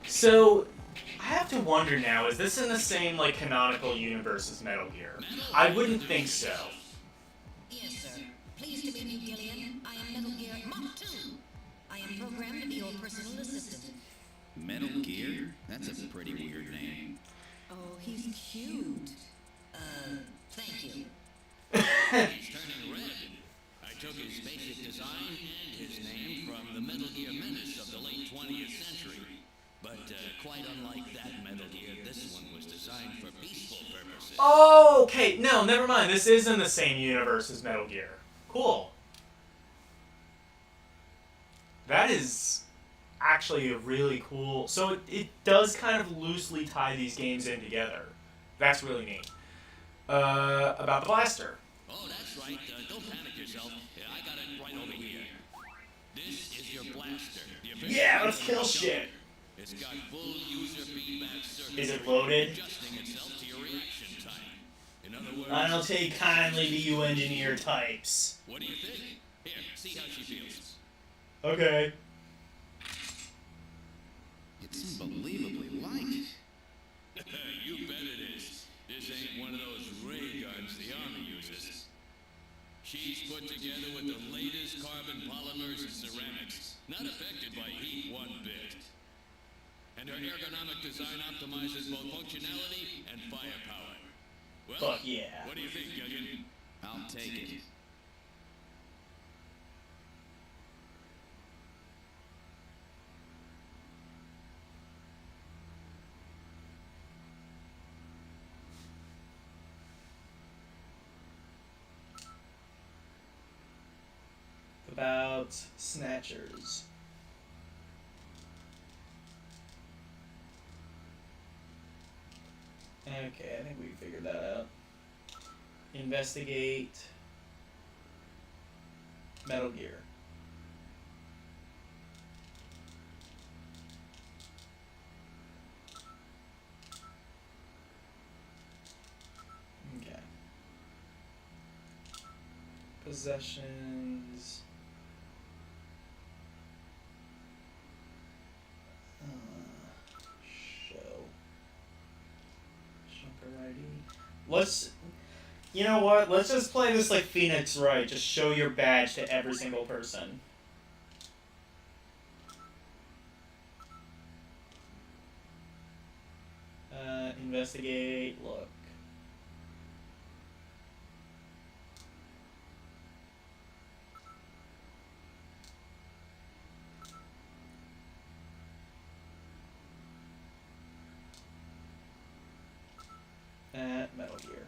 So, I have to wonder now, is this in the same, like, canonical universe as Metal Gear? I wouldn't think so.
Yes, sir. Pleased to meet you, Gillian. I am Metal Gear Mach 2. I am programmed to be your personal assistant.
Metal Gear? That's a pretty weird name.
Oh, he's cute. Thank you.
He's turning red. I took his basic design and his name from the Metal Gear Menace of the late 20th century. But quite unlike that Metal Gear, this one was designed for peaceful purposes.
Oh, okay. No, never mind. This is in the same universe as Metal Gear. Cool. That is actually a really cool... So it does kind of loosely tie these games in together. That's really neat. About the blaster.
Oh, that's right. Don't panic yourself. I got it right over here. This is your blaster. The official
Yeah, let's kill
version.
shit.
It's got full user feedback circuitry.
Is it loaded?
Adjusting itself to your reaction time. In other words,
I don't take kindly to you engineer types.
what do you think? Here, see how she feels.
Okay.
It's unbelievably light.
You bet it is. This ain't one of those ray guns the Army uses. She's put together with the latest carbon polymers and ceramics, not affected by heat one bit. And her ergonomic design optimizes both functionality and firepower. Well,
Fuck yeah.
what do you think, Gillian?
I'll take it.
About Snatchers. Okay, I think we figured that out. Investigate Metal Gear. Okay. Possessions. Show. Junker ID. Let's... You know what? Let's just play this like Phoenix Wright. Just show your badge to every single person. Investigate, look. Metal Gear.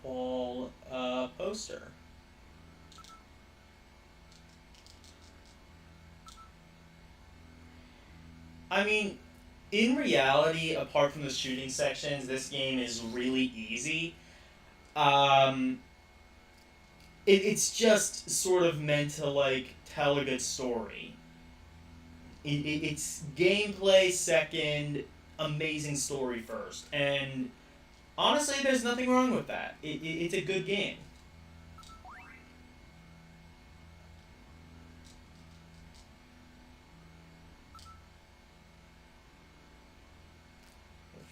Wall, poster. I mean, in reality, apart from the shooting sections, this game is really easy. It's just sort of meant to, like, tell a good story. It's gameplay second, amazing story first. And honestly, there's nothing wrong with that. It's a good game.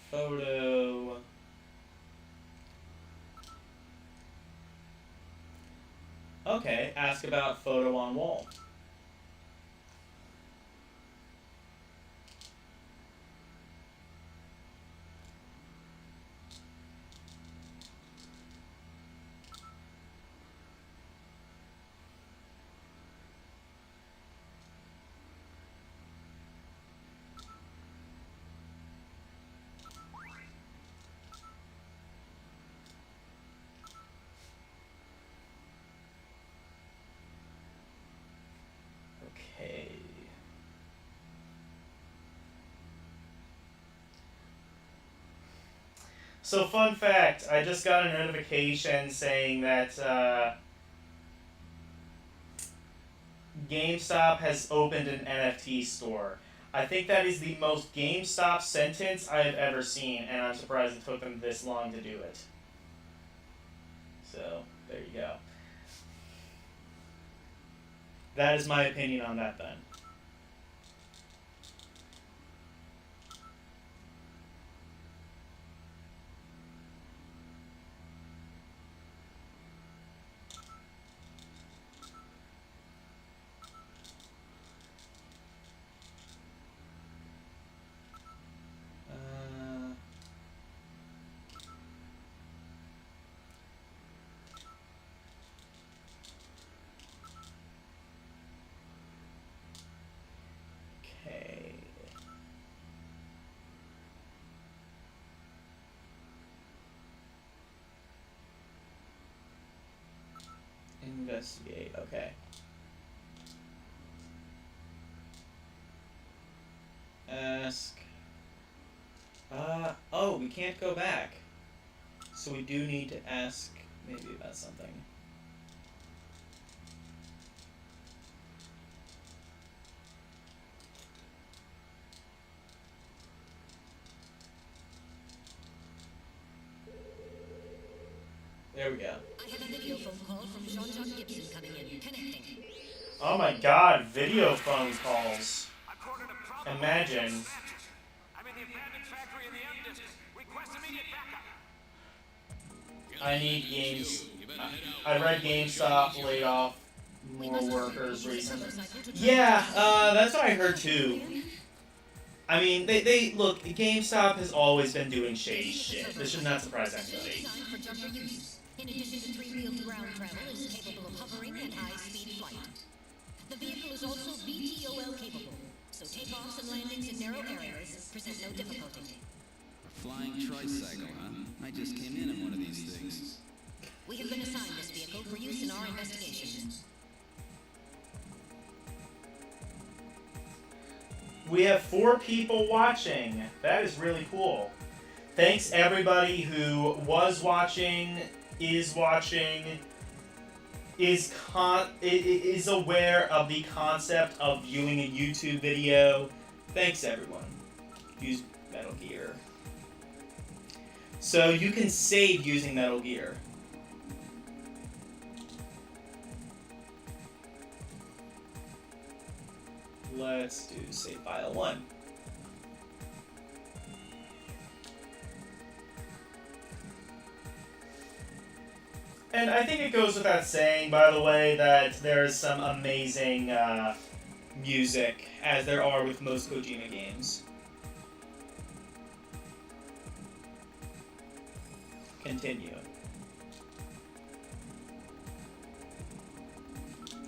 Photo. Okay, ask about photo on wall. Okay. So, fun fact, I just got a notification saying that GameStop has opened an NFT store. I think that is the most GameStop sentence I have ever seen, and I'm surprised it took them this long to do it. So, there you go. That is my opinion on that then. Okay. Investigate, okay. Ask. Oh, we can't go back. So we do need to ask maybe about something. There we go.
I have a video phone call from Jean-Jacques Gibson coming in. Connecting.
Oh my god, video phone calls. Imagine.
I'm in the abandoned factory in the M district. Request immediate backup.
I need games. I read GameStop laid off more workers recently. Yeah, that's what I heard too. I mean, they look, GameStop has always been doing shady shit. This should not surprise anybody.
Designed for jumper use. In addition to three-wheeled ground travel, is capable of hovering and high-speed flight. The vehicle is also VTOL capable, so takeoffs and landings in narrow areas present no difficulty.
A flying tricycle, huh? I just came in one of these things.
We have been assigned this vehicle for use in our investigation.
We have 4 people watching. That is really cool. Thanks everybody who was watching, is watching, is aware of the concept of viewing a YouTube video. Thanks everyone. Use Metal Gear. So you can save using Metal Gear. let's do save file 1. And I think it goes without saying, by the way, that there's some amazing music, as there are with most Kojima games. Continue.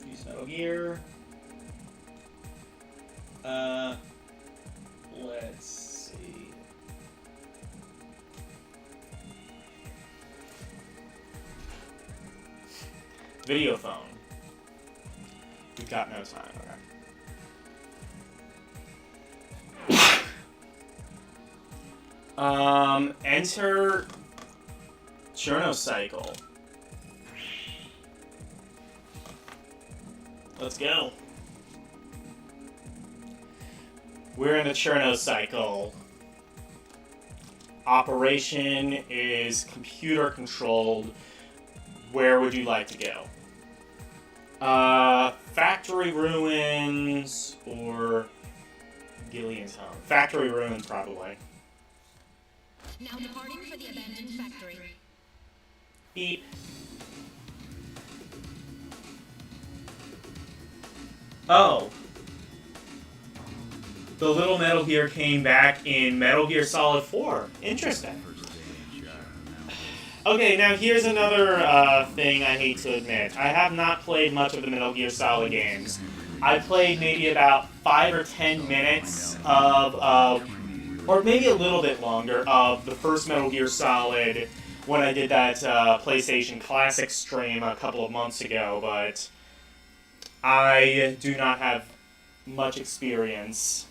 Use Metal Gear. Let's see. Video phone. We've got no time, okay. Enter Cherno Cycle. Let's go. We're in the Cherno Cycle. Operation is computer controlled. Where would you like to go? Factory Ruins or Gillian's Home? Factory Ruins, probably.
Now departing for the abandoned factory.
Beep. Oh. The little Metal Gear came back in Metal Gear Solid 4. Interesting. Okay, now here's another thing I hate to admit. I have not played much of the Metal Gear Solid games. I played maybe about 5 or 10 minutes of, or maybe a little bit longer, of the first Metal Gear Solid when I did that PlayStation Classic stream a couple of months ago, but I do not have much experience.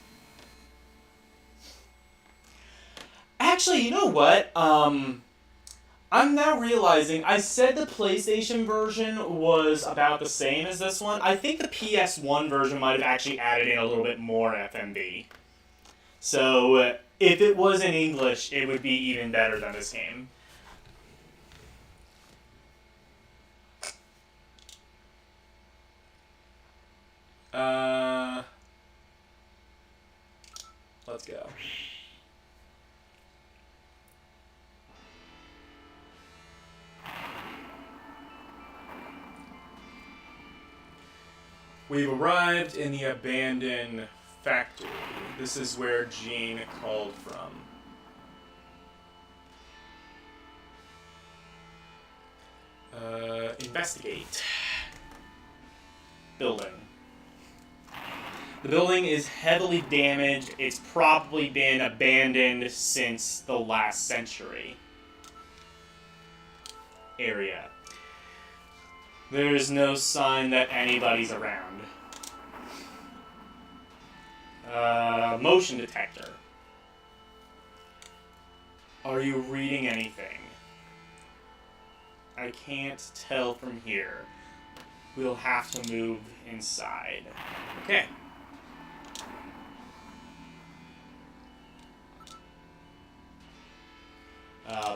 Actually, you know what? I'm now realizing I said the PlayStation version was about the same as this one. I think the PS1 version might have actually added in a little bit more FMV. So if it was in English, it would be even better than this game. Let's go. We've arrived in the abandoned factory. This is where Gene called from. Investigate. Building. The building is heavily damaged. It's probably been abandoned since the last century. Area. There's no sign that anybody's around. Motion detector. Are you reading anything? I can't tell from here. We'll have to move inside. Okay.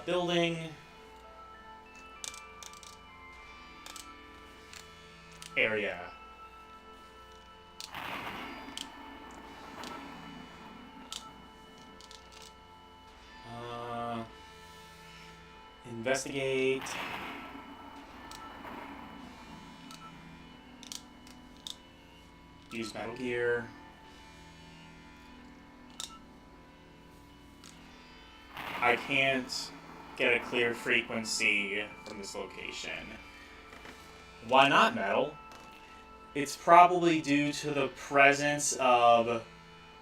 Building. Area. Investigate. Use Metal Gear. I can't get a clear frequency from this location. Why not Metal? It's probably due to the presence of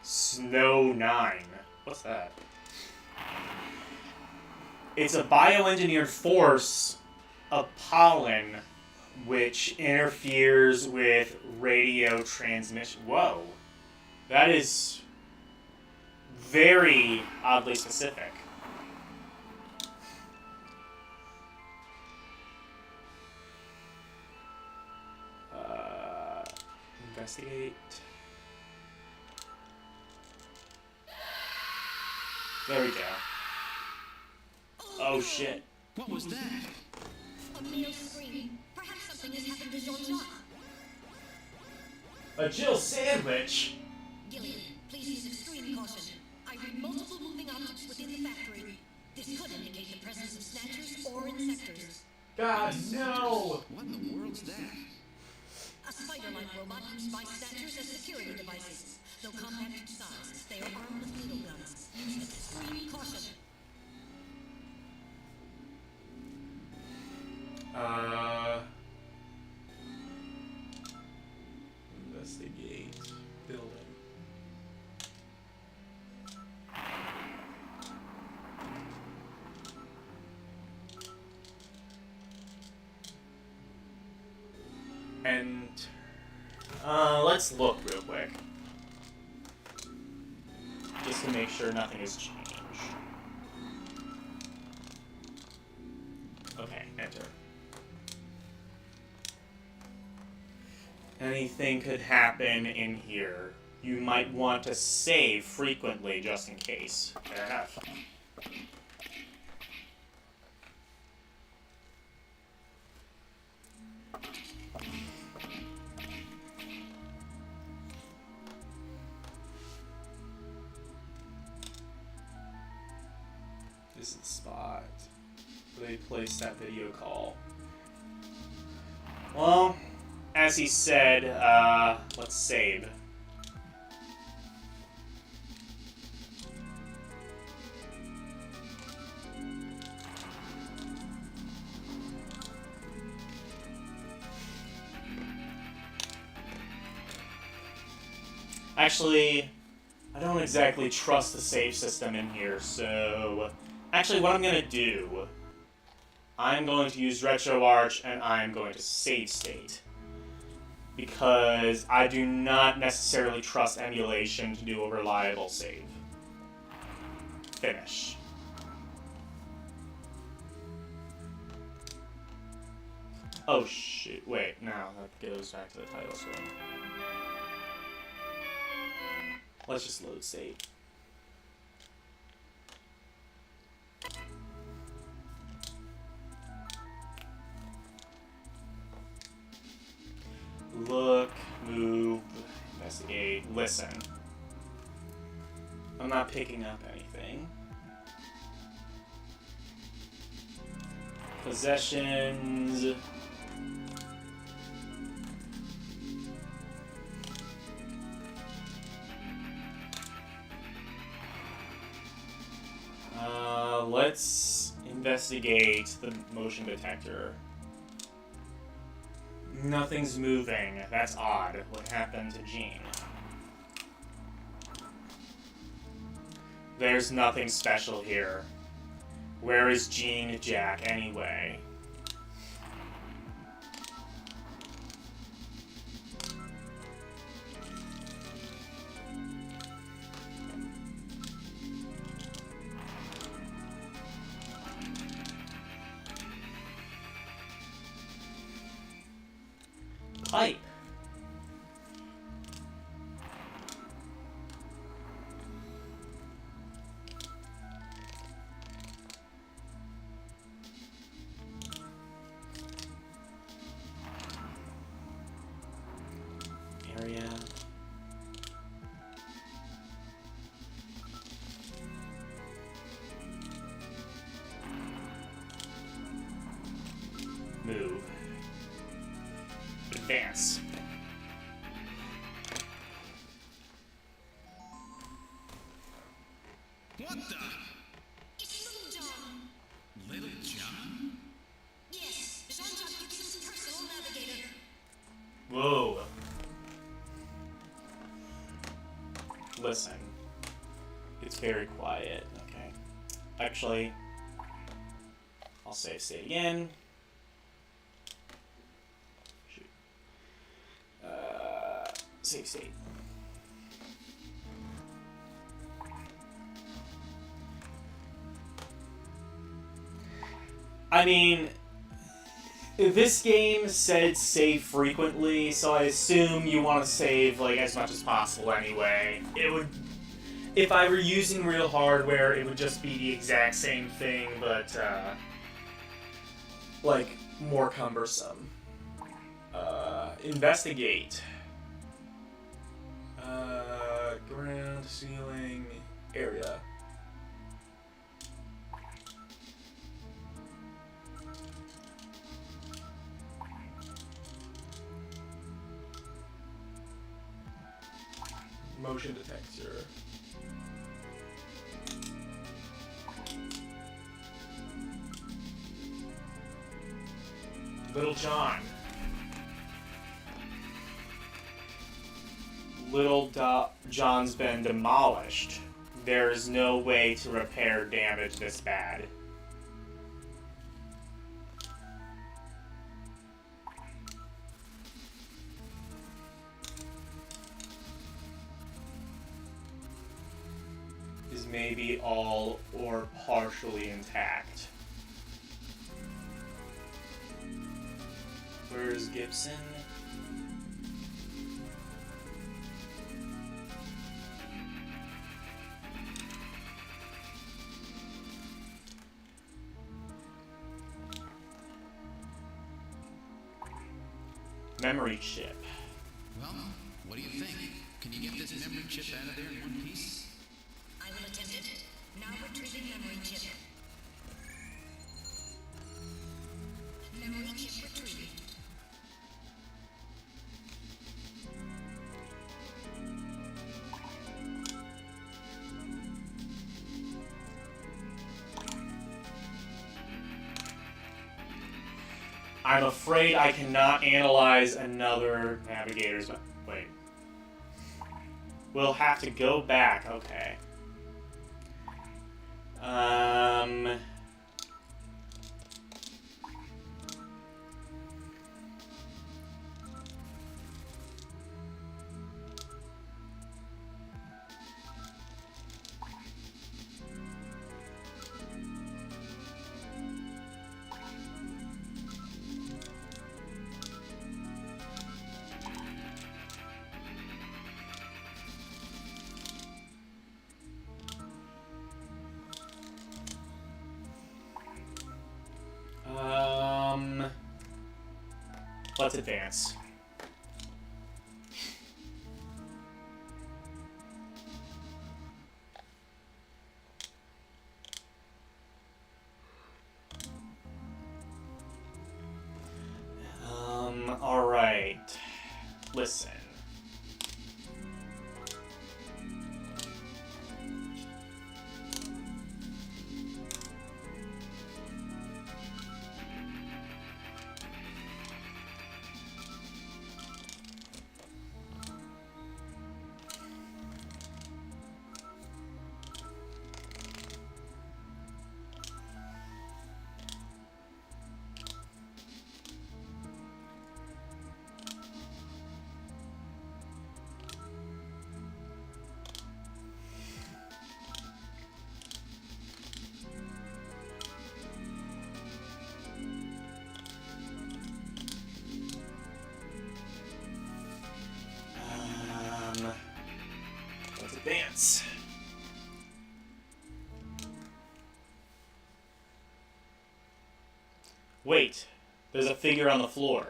Snow 9. What's that? It's a bioengineered force of pollen which interferes with radio transmission. Whoa. That is very oddly specific. Investigate. There we go. Oh shit.
What was that?
A male scream. Perhaps something has happened to Jean-Jacques.
A Jill sandwich?
Gillian, please use extreme caution. I read multiple moving objects within the factory. This could indicate the presence of snatchers or insectors.
God, no!
What in the world's that?
A spider-like robot used by snatchers as security devices. Though compact in size, they are armed with needle guns. Use extreme caution.
Investigate building. And let's look real quick, just to make sure nothing has changed. Okay, enter. Anything could happen in here. You might want to save frequently just in case. Fair enough. This is the spot where they placed that video call. Well, as he said, let's save. Actually, I don't exactly trust the save system in here, so... Actually, what I'm going to do... I'm going to use RetroArch, and I'm going to save state. Because I do not necessarily trust emulation to do a reliable save. Finish. Oh shoot, wait, no, that goes back to the title screen. Let's just load save. Look, move, investigate, listen. I'm not picking up anything. Possessions. Let's investigate the motion detector. Nothing's moving. That's odd. What happened to Jean? There's nothing special here. Where is Jean Jack anyway? Pipe. Area. Move. Advance.
What the?
It's Little John.
Little John?
Yes, Jean-Jacques Gibson's personal navigator.
Whoa. Listen. It's very quiet. Okay. Actually, I'll save state again. Shoot. Save state. I mean, this game said save frequently, so I assume you want to save like as much as possible anyway. It would, if I were using real hardware, it would just be the exact same thing, but like more cumbersome. Investigate. to ceiling area. Motion detector. Little John. John's been demolished. There is no way to repair damage this bad. Is maybe all or partially intact. Where's Gibson? Memory chip.
Well, what do you think? Can you get this memory chip out of there in one piece?
I will attempt it. Now retrieving memory chip. Memory chip retrieved.
I'm afraid I cannot analyze another navigator's... Wait. We'll have to go back. Okay. Let's advance. All right. Listen. Let's advance. Wait, there's a figure on the floor.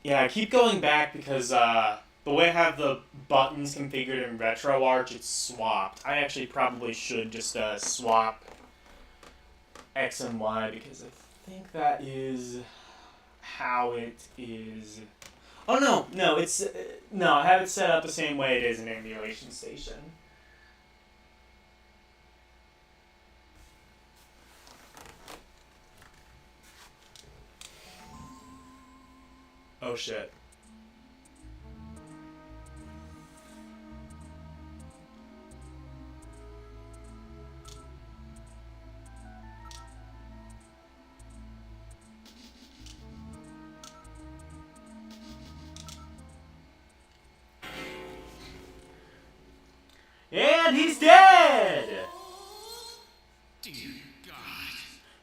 Yeah, I keep going back because the way I have the buttons configured in RetroArch, it's swapped. I actually probably should just swap X and Y because I think that is how it is. Oh no, it's no. I have it set up the same way it is in Emulation Station. Oh shit. And he's dead!
Dear God.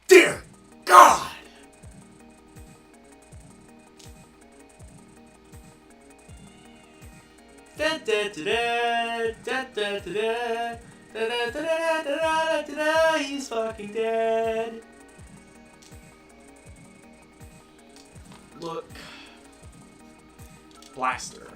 Dear God! Da da da da da da da da da da da da da. He's fucking dead. Look. Blaster.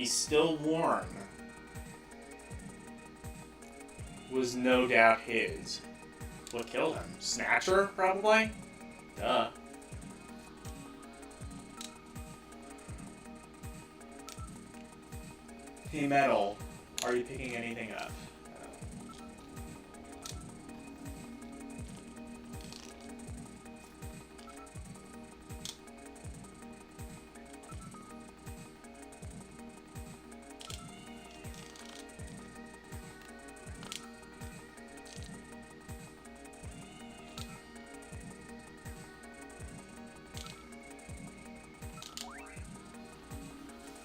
He's still warm. Was no doubt his. What killed him? Snatcher, probably? Duh. Hey, Metal, are you picking anything up?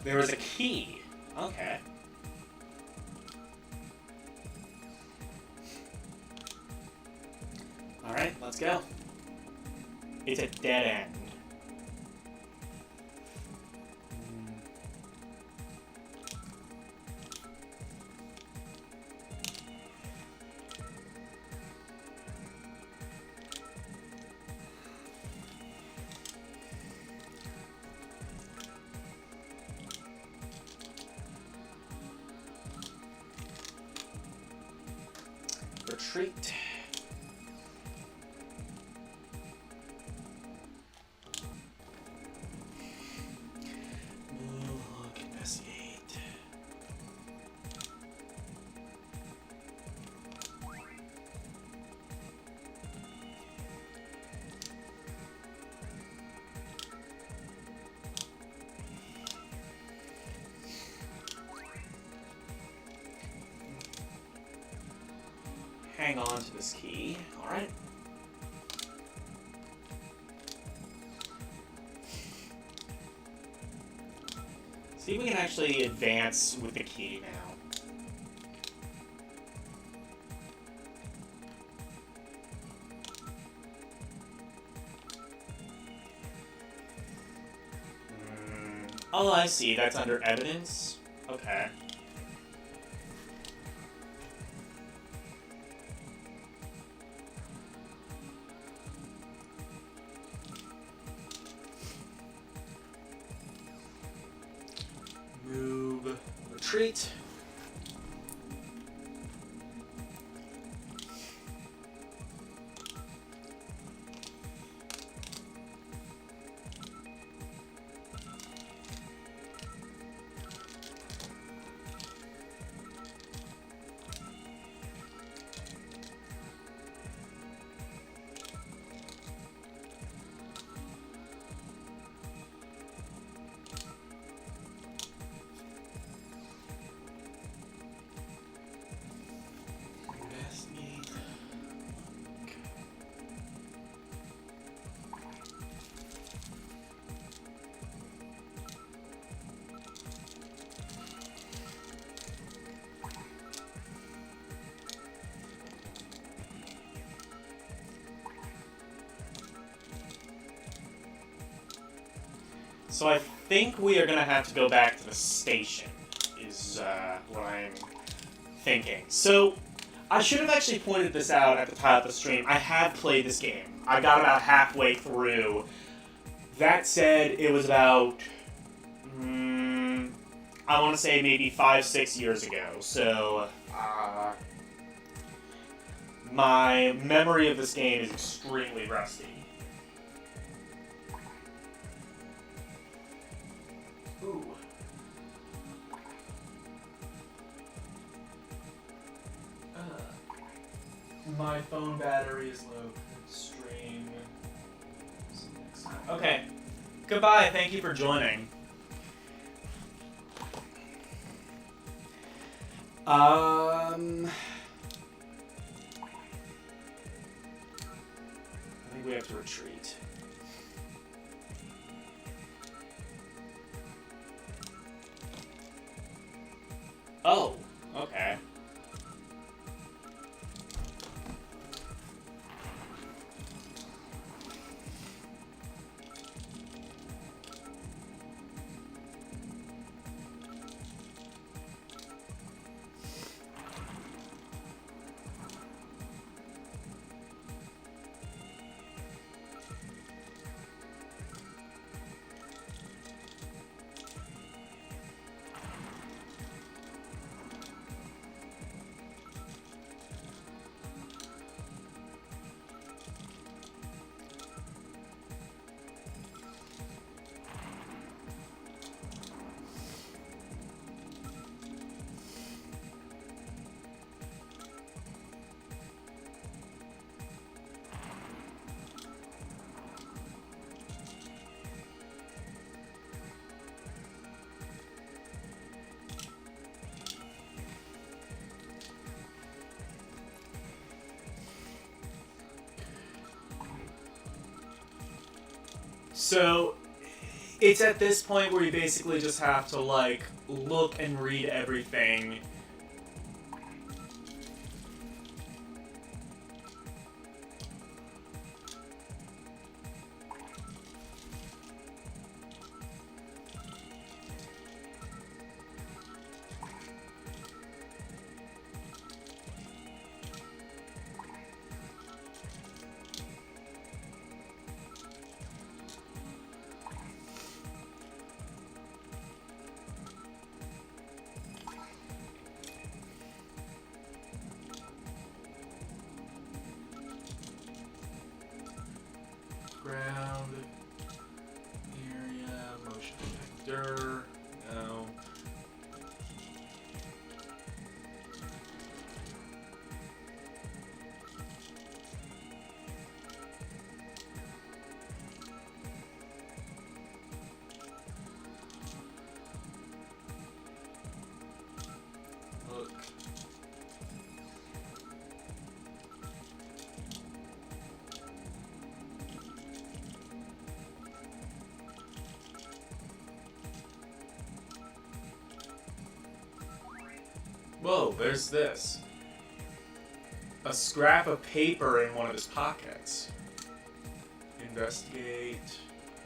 There was a key. Okay. Alright, let's go. It's a dead end. Retreat. Look, investigate. Hang on to this key. All right. See if we can actually advance with the key now. Oh, I see. That's under evidence. Okay. Move, retreat. So I think we are going to have to go back to the station, is what I'm thinking. So I should have actually pointed this out at the top of the stream. I have played this game. I got about halfway through. That said, it was about, I want to say maybe 5-6 years ago. So my memory of this game is extremely rusty. Ooh. My phone battery is low. Stream. Okay. Goodbye. Thank you for joining. I think we have to retreat. Oh, okay. So it's at this point where you basically just have to like look and read everything. Ground area, motion vector, no. Look. Whoa, there's this. A scrap of paper in one of his pockets. Investigate.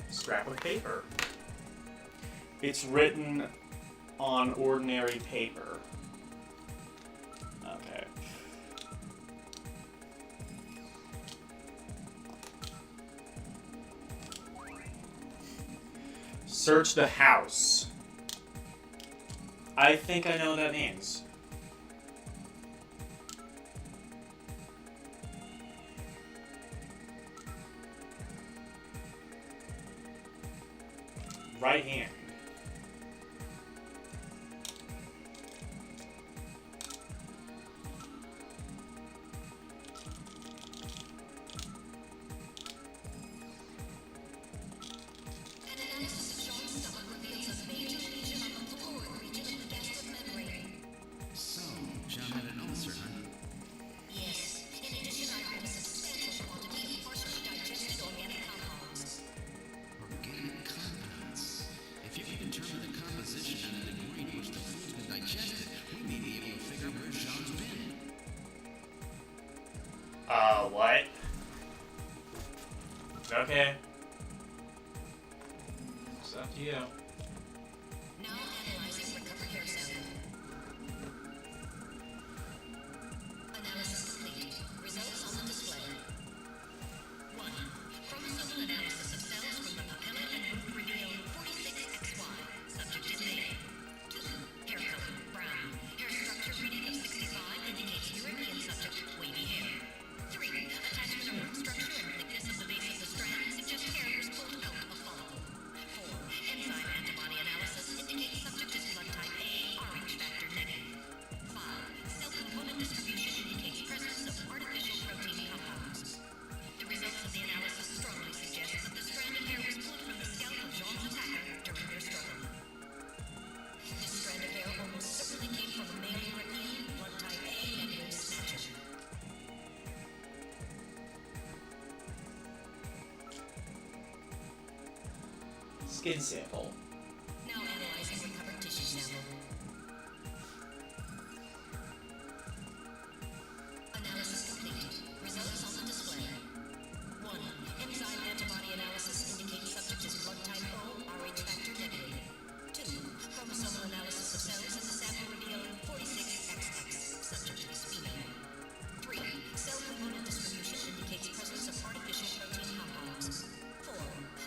Scrap of paper. It's written on ordinary paper. Okay. Search the house. I think I know what that means. Right hand.
An analysis of Sean's stomach reveals a major lesion on the floor region of the gastric membrane.
So, John had an ulcer, huh?
Yes. In addition, I found a substantial quantity of partially digested organic compounds.
Organic compounds. If you can determine the composition and the degree to which the food's been digested, we may be able to figure out where Jean's been.
What? Okay. It's up to you.
Now analyzing recovered hair sample. Analysis complete. Results on the display. 1. Chromosomal analysis of cells from the papilla and root reveal 46XY. Subject is male. 2. Hair color, brown. Hair structure reading of 65 indicates European subject, wavy hair. 3. Attachment of root structure and thickness of the base of the strand suggest hair was pulled out of follicle. 4. Enzyme antibody analysis indicates subject is blood type A, Rh factor negative. 5. Cell component distribution indicates presence of artificial protein compounds. The results of the analysis strongly suggest that the strand of hair was pulled from the scalp of Jean's attacker during their struggle. This strand of hair almost certainly came from a male European, blood type A negative Snatcher.
Skin sample.
Now analyzing recovered tissue sample. Analysis complete. Results on the display. 1. Enzyme antibody analysis indicates subject is blood type O, Rh factor negative. 2. Chromosomal analysis of cells in the sample reveal 46XX. Subject is female. 3. Cell component distribution indicates presence of artificial protein compounds. 4.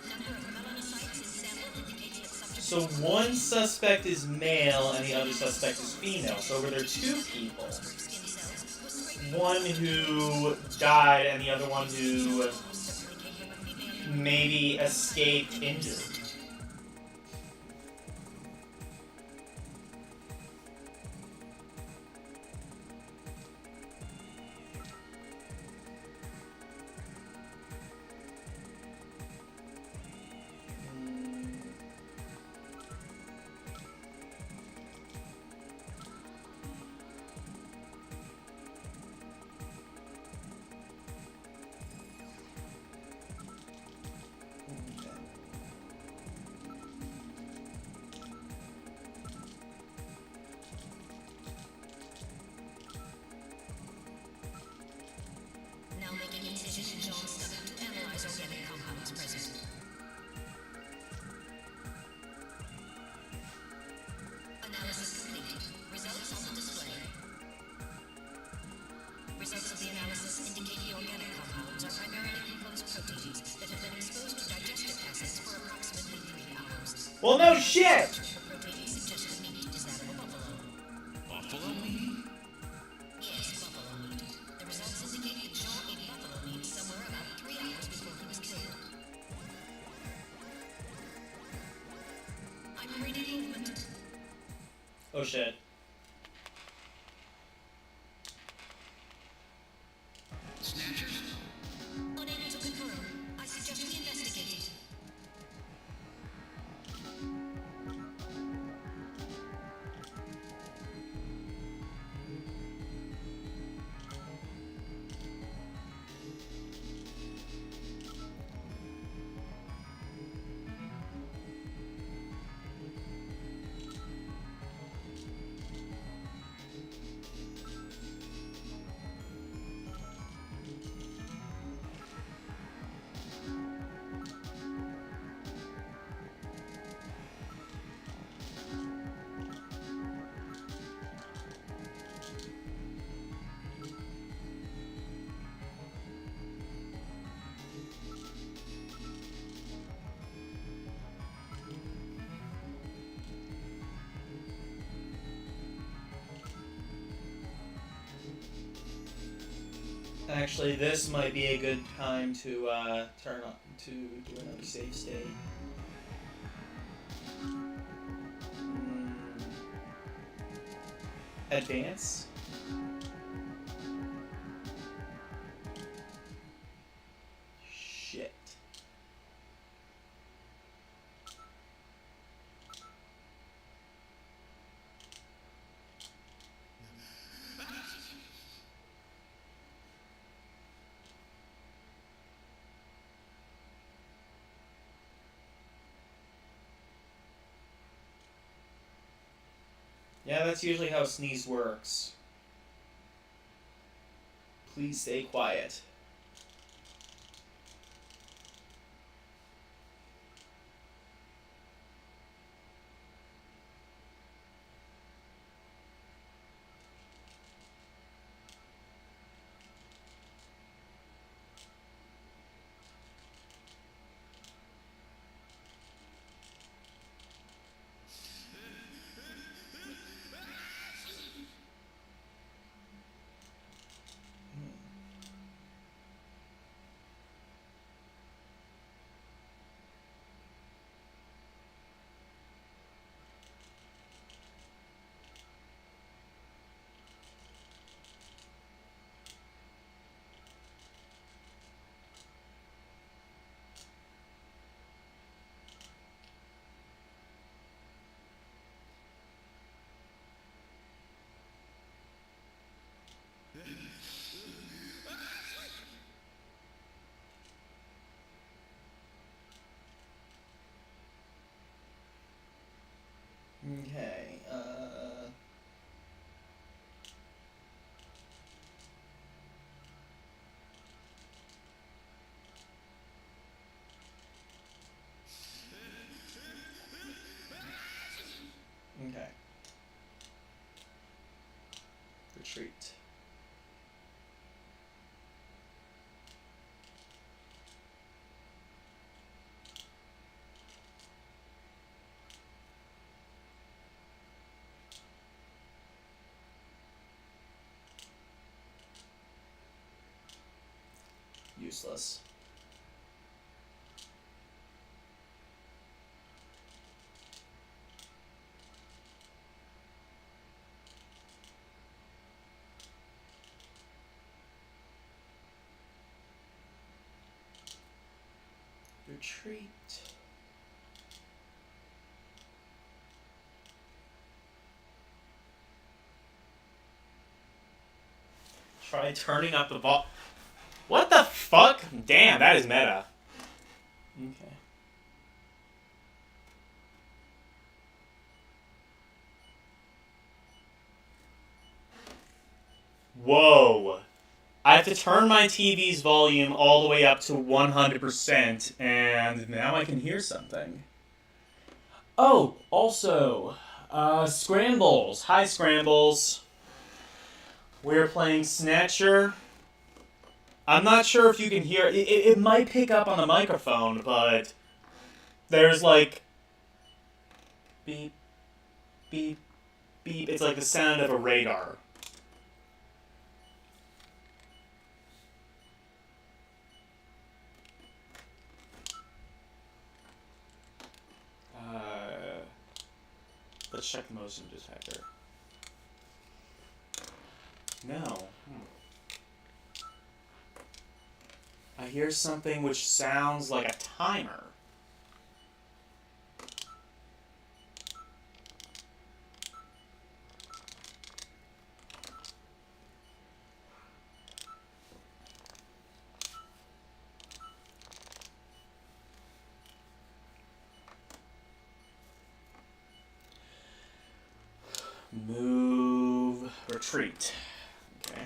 Number of melanocytes in sample indicates that subject
So one suspect is male and the other suspect is female. So were there two people?
skin cells was straight
One who died and the other one who
certainly came from a female.
maybe escaped injured.
This indicate the organic compounds are primarily composed proteins that have been exposed to digestive acids for approximately 3 hours.
Well, no shit!
The protein suggests the meat is that of a buffalo.
Buffalo meat?
Yes, buffalo meat. The results indicate that Jean ate buffalo meat somewhere about 3 hours before he was killed. I'm reading movement.
Oh shit.
Snatcher?
Unable to confirm. I suggest we investigate.
Actually, this might be a good time to turn on to do another save state. Advance. Shit. Yeah, that's usually how sneeze works. Please stay quiet. Okay, okay. Retreat. Useless. Retreat. Try turning up the vol. What the fuck? Damn, that is meta. Okay. Whoa. I have to turn my TV's volume all the way up to 100%, and now I can hear something. Oh, also, Scrambles. Hi, Scrambles. We're playing Snatcher. I'm not sure if you can hear it. It might pick up on the microphone, but there's like beep, beep, beep. It's like the sound of a radar. Let's check the motion detector. No. I hear something which sounds like a timer. Move, retreat. Okay.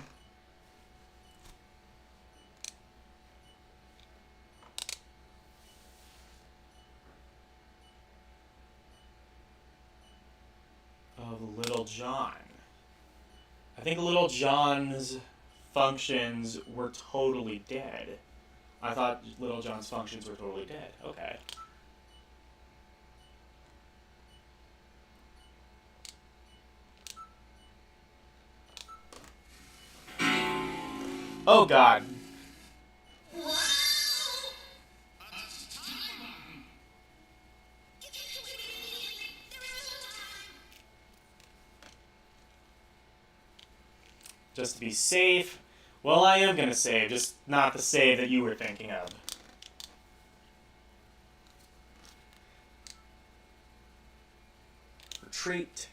Of Little John. I think Little John's functions were totally dead. I thought Little John's functions were totally dead. Okay. Oh God. Just to be safe. Well, I am gonna save, just not the save that you were thinking of. Retreat.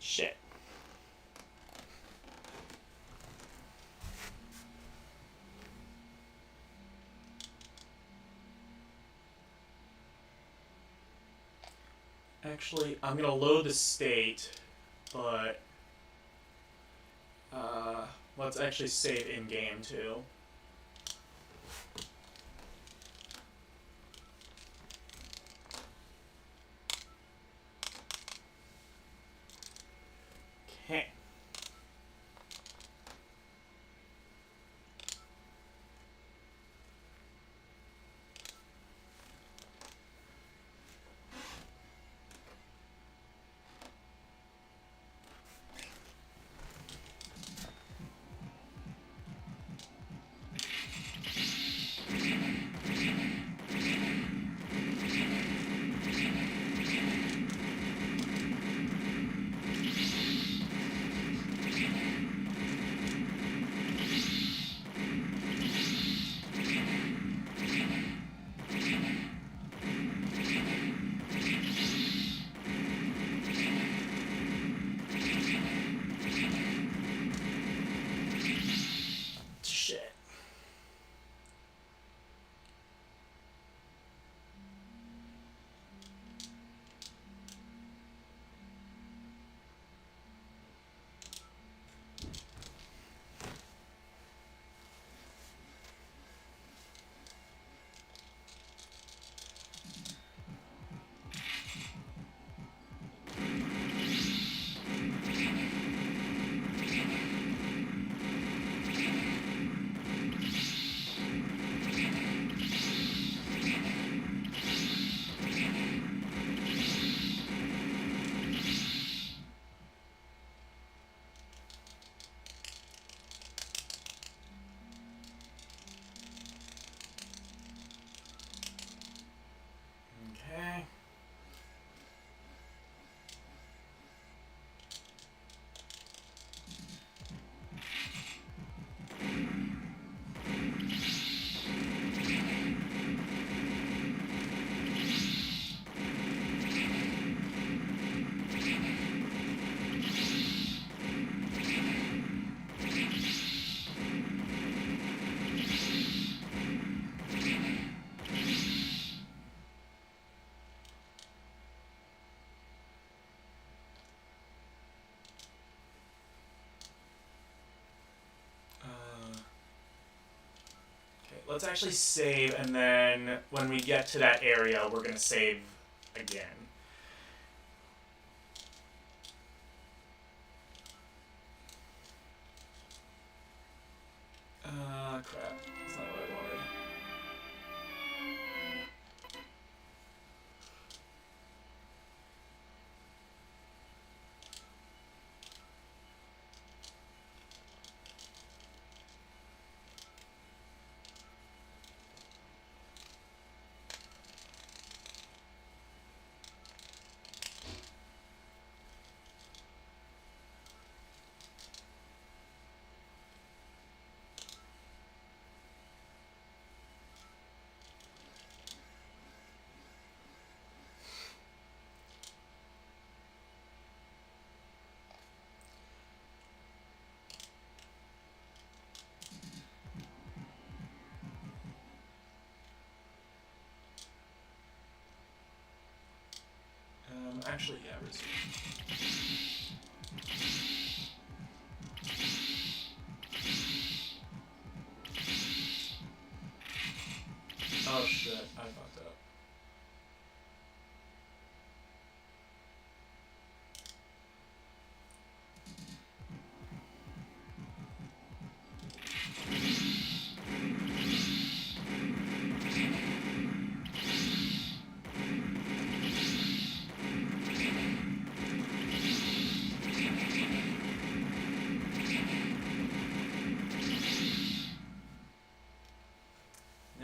Shit. Actually, I'm gonna load the state, but let's actually save in game too. Okay. let's actually save, and then when we get to that area, we're going to save again. Crap. That's not what I wanted. Actually, yeah, resume. Oh shit, I fucked up.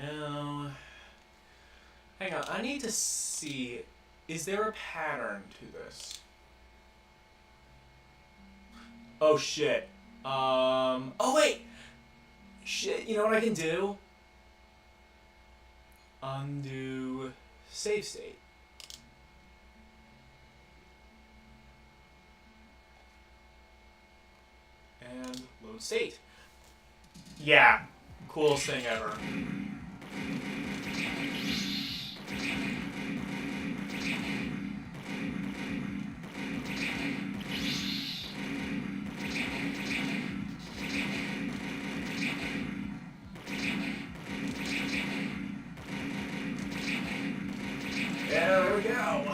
Now, hang on, I need to see, is there a pattern to this? Oh shit. Oh wait! Shit, you know what I can do? Undo save state. And load state. Yeah, coolest thing ever. There we go.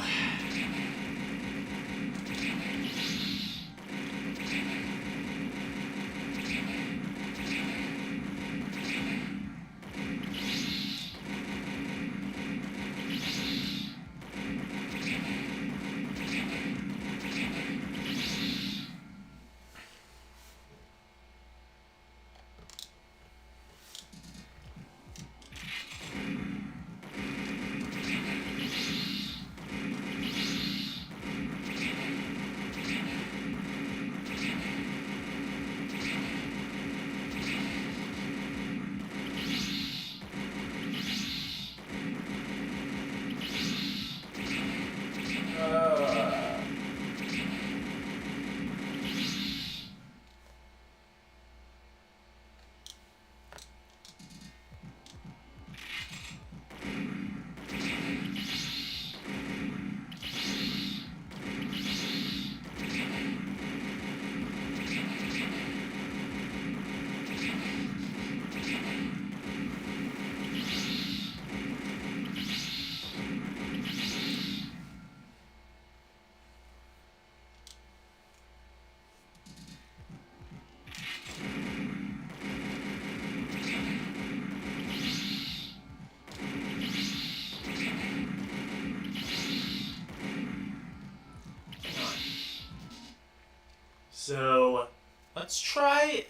So let's try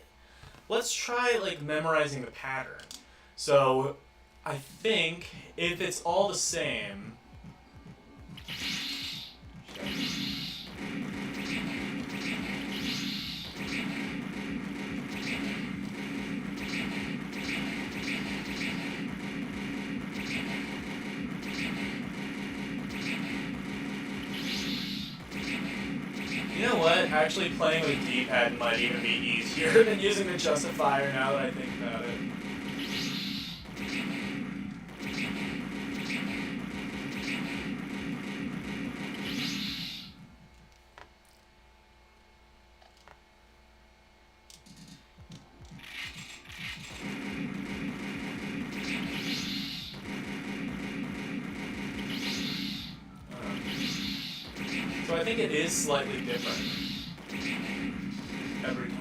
like memorizing the pattern. So I think if it's all the same. You know what? Actually playing with D-pad might even be easier than using the justifier now that I think about it. So I think it is slightly different every time.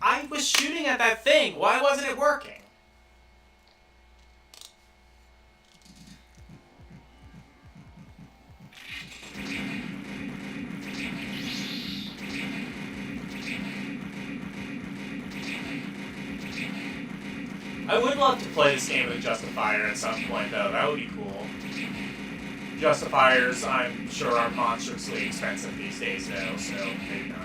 I was shooting at that thing. Why wasn't it working? I would love to play this game with Justifier at some point, though. That would be cool. Justifiers, I'm sure, are monstrously expensive these days, though, so maybe not.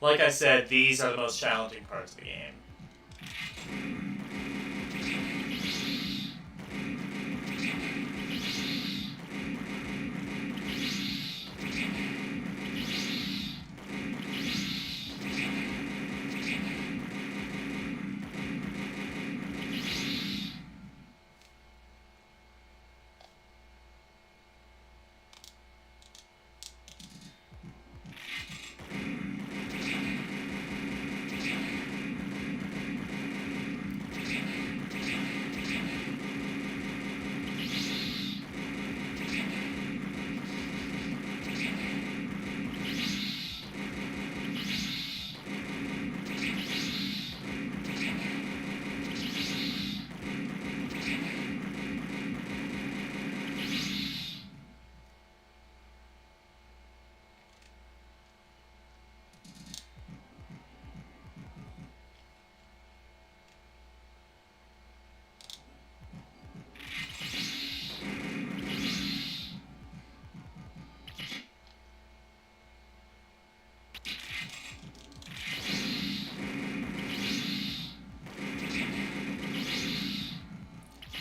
Like I said, these are the most challenging parts of the game.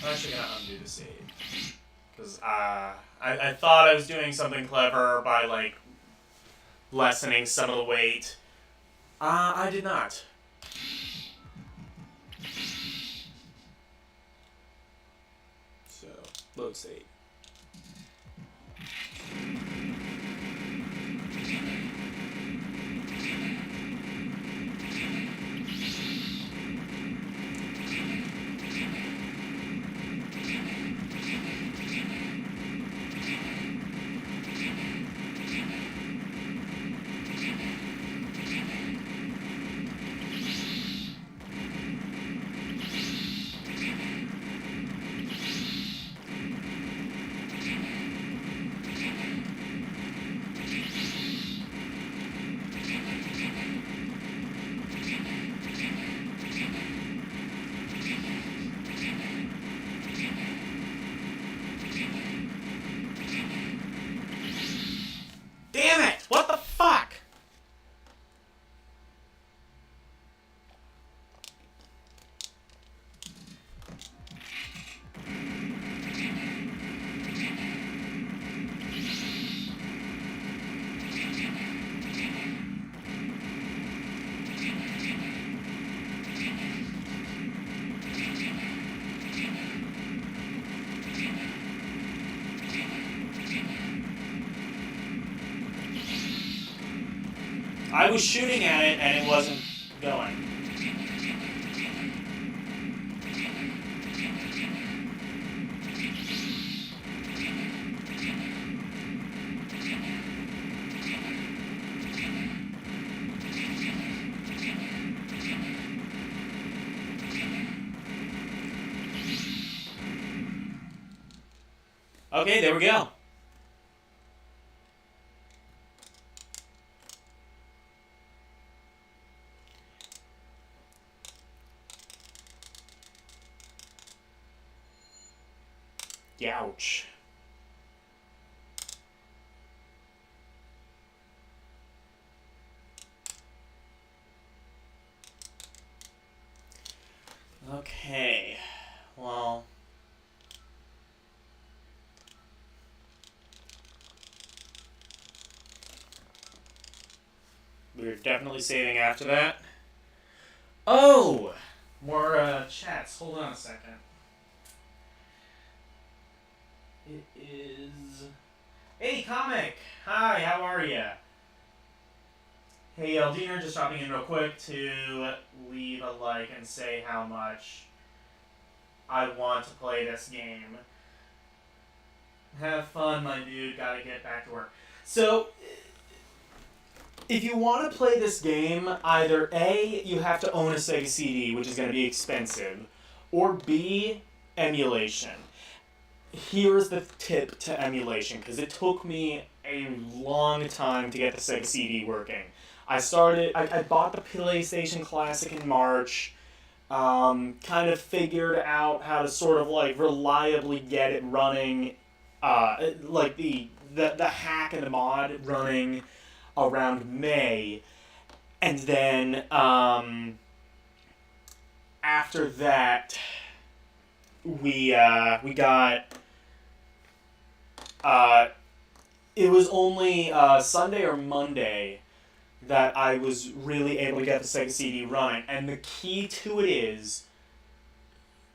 I'm actually gonna undo the save. Because I thought I was doing something clever by, like, lessening some of the weight. I did not. So, load save. I was shooting at it and it wasn't going. Okay, there we go. Ouch. Okay, well... we're definitely saving after that. Oh! More chats. Hold on a second. It is... Hey, Comic! Hi, how are ya? Hey, Eldiner, just dropping in real quick to leave a like and say how much I want to play this game. Have fun, my dude. Gotta get back to work. So, if you want to play this game, either A, you have to own a Sega CD, which is going to be expensive, or B, emulation. Here's the tip to emulation, because it took me a long time to get the Sega CD working. I bought the PlayStation Classic in March, kind of figured out how to sort of like reliably get it running, like the hack and the mod running around May, and then after that we got it was only Sunday or Monday that I was really able to get the Sega CD running, and the key to it is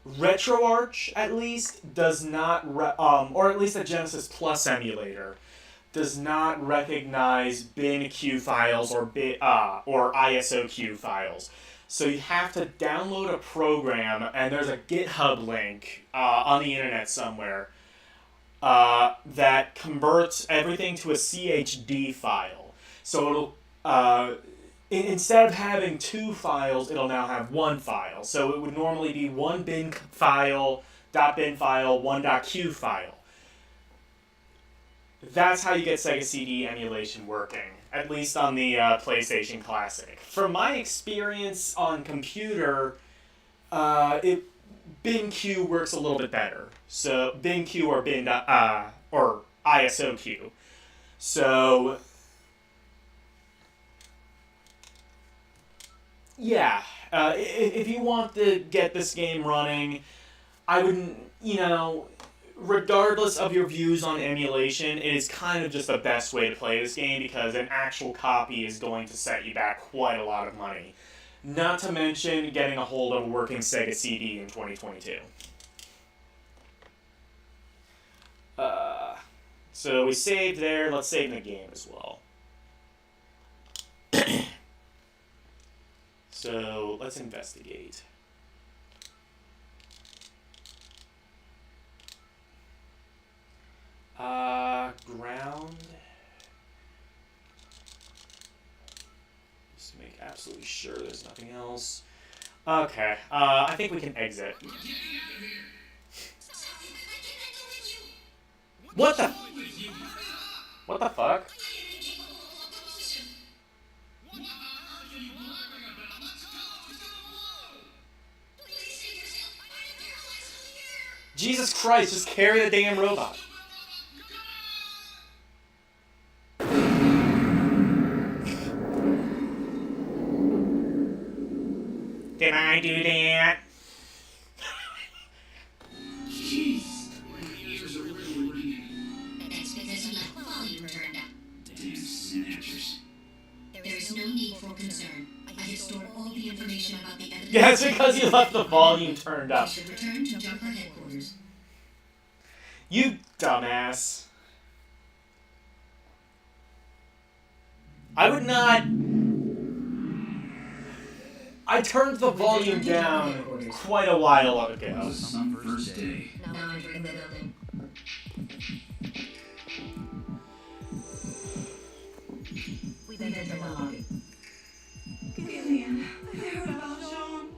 RetroArch, at least, does not or at least the Genesis Plus emulator does not recognize bin.q files or ISOQ files. So you have to download a program, and there's a GitHub link on the internet somewhere that converts everything to a CHD file. So it'll instead of having two files, it'll now have one file. So it would normally be one bin file, .bin file, one .q file. That's how you get Sega CD emulation working, at least on the PlayStation Classic. From my experience on computer, bin.q works a little bit better. So bin.q or or ISOQ. So yeah, if you want to get this game running, I wouldn't, regardless of your views on emulation, it is kind of just the best way to play this game because an actual copy is going to set you back quite a lot of money. Not to mention getting a hold of a working Sega CD in 2022. So we saved there. Let's save in the game as well. So let's investigate. Ground. Just to make absolutely sure there's nothing else. Okay, I think we can exit. What the? What the fuck? Jesus Christ, just carry the damn robot. Did I do that?
Jeez. My ears are really ringing.
That's because you left the volume turned up.
Damn snatchers.
There is no need for concern. I have stored all the information about the evidence.
Yeah, it's because you left the volume turned
You
up.
should return to Jumper headquarters.
You dumbass. I would not I turned the volume down quite a while ago.
Some first day.
Now entering the building. We've entered the lobby.
Gillian, I heard about Jean.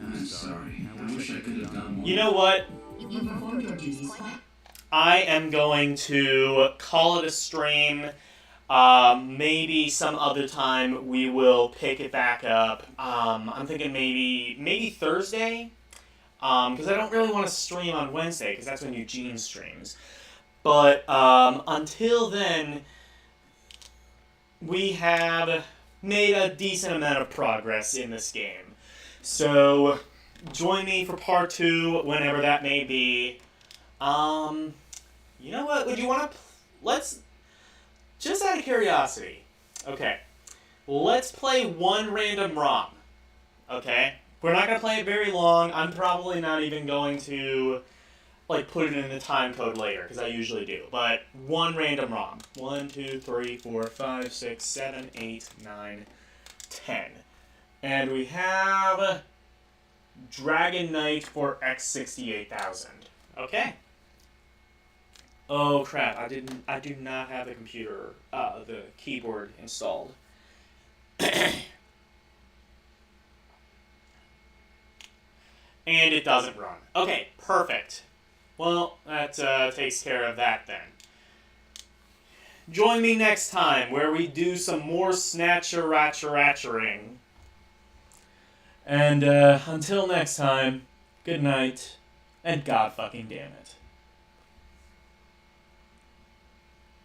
I'm sorry. I wish I could have done more.
You know what?
You performed your duties quite.
I am going to call it a stream. Maybe some other time we will pick it back up. I'm thinking maybe Thursday. Because I don't really want to stream on Wednesday, because that's when Eugene streams. But until then, we have made a decent amount of progress in this game. So join me for part 2, whenever that may be. You know what? Would you want to... Let's... Just out of curiosity. Okay. Let's play one random ROM. Okay? We're not going to play it very long. I'm probably not even going to, like, put it in the time code later, because I usually do. But one random ROM. 1, 2, 3, 4, 5, 6, 7, 8, 9, 10. And we have Dragon Knight for X68000. Okay. Oh crap! I do not have the computer, the keyboard installed. And it doesn't run. Okay, perfect. Well, that takes care of that then. Join me next time where we do some more Snatcher Ratchering. And until next time, good night, and God fucking damn it.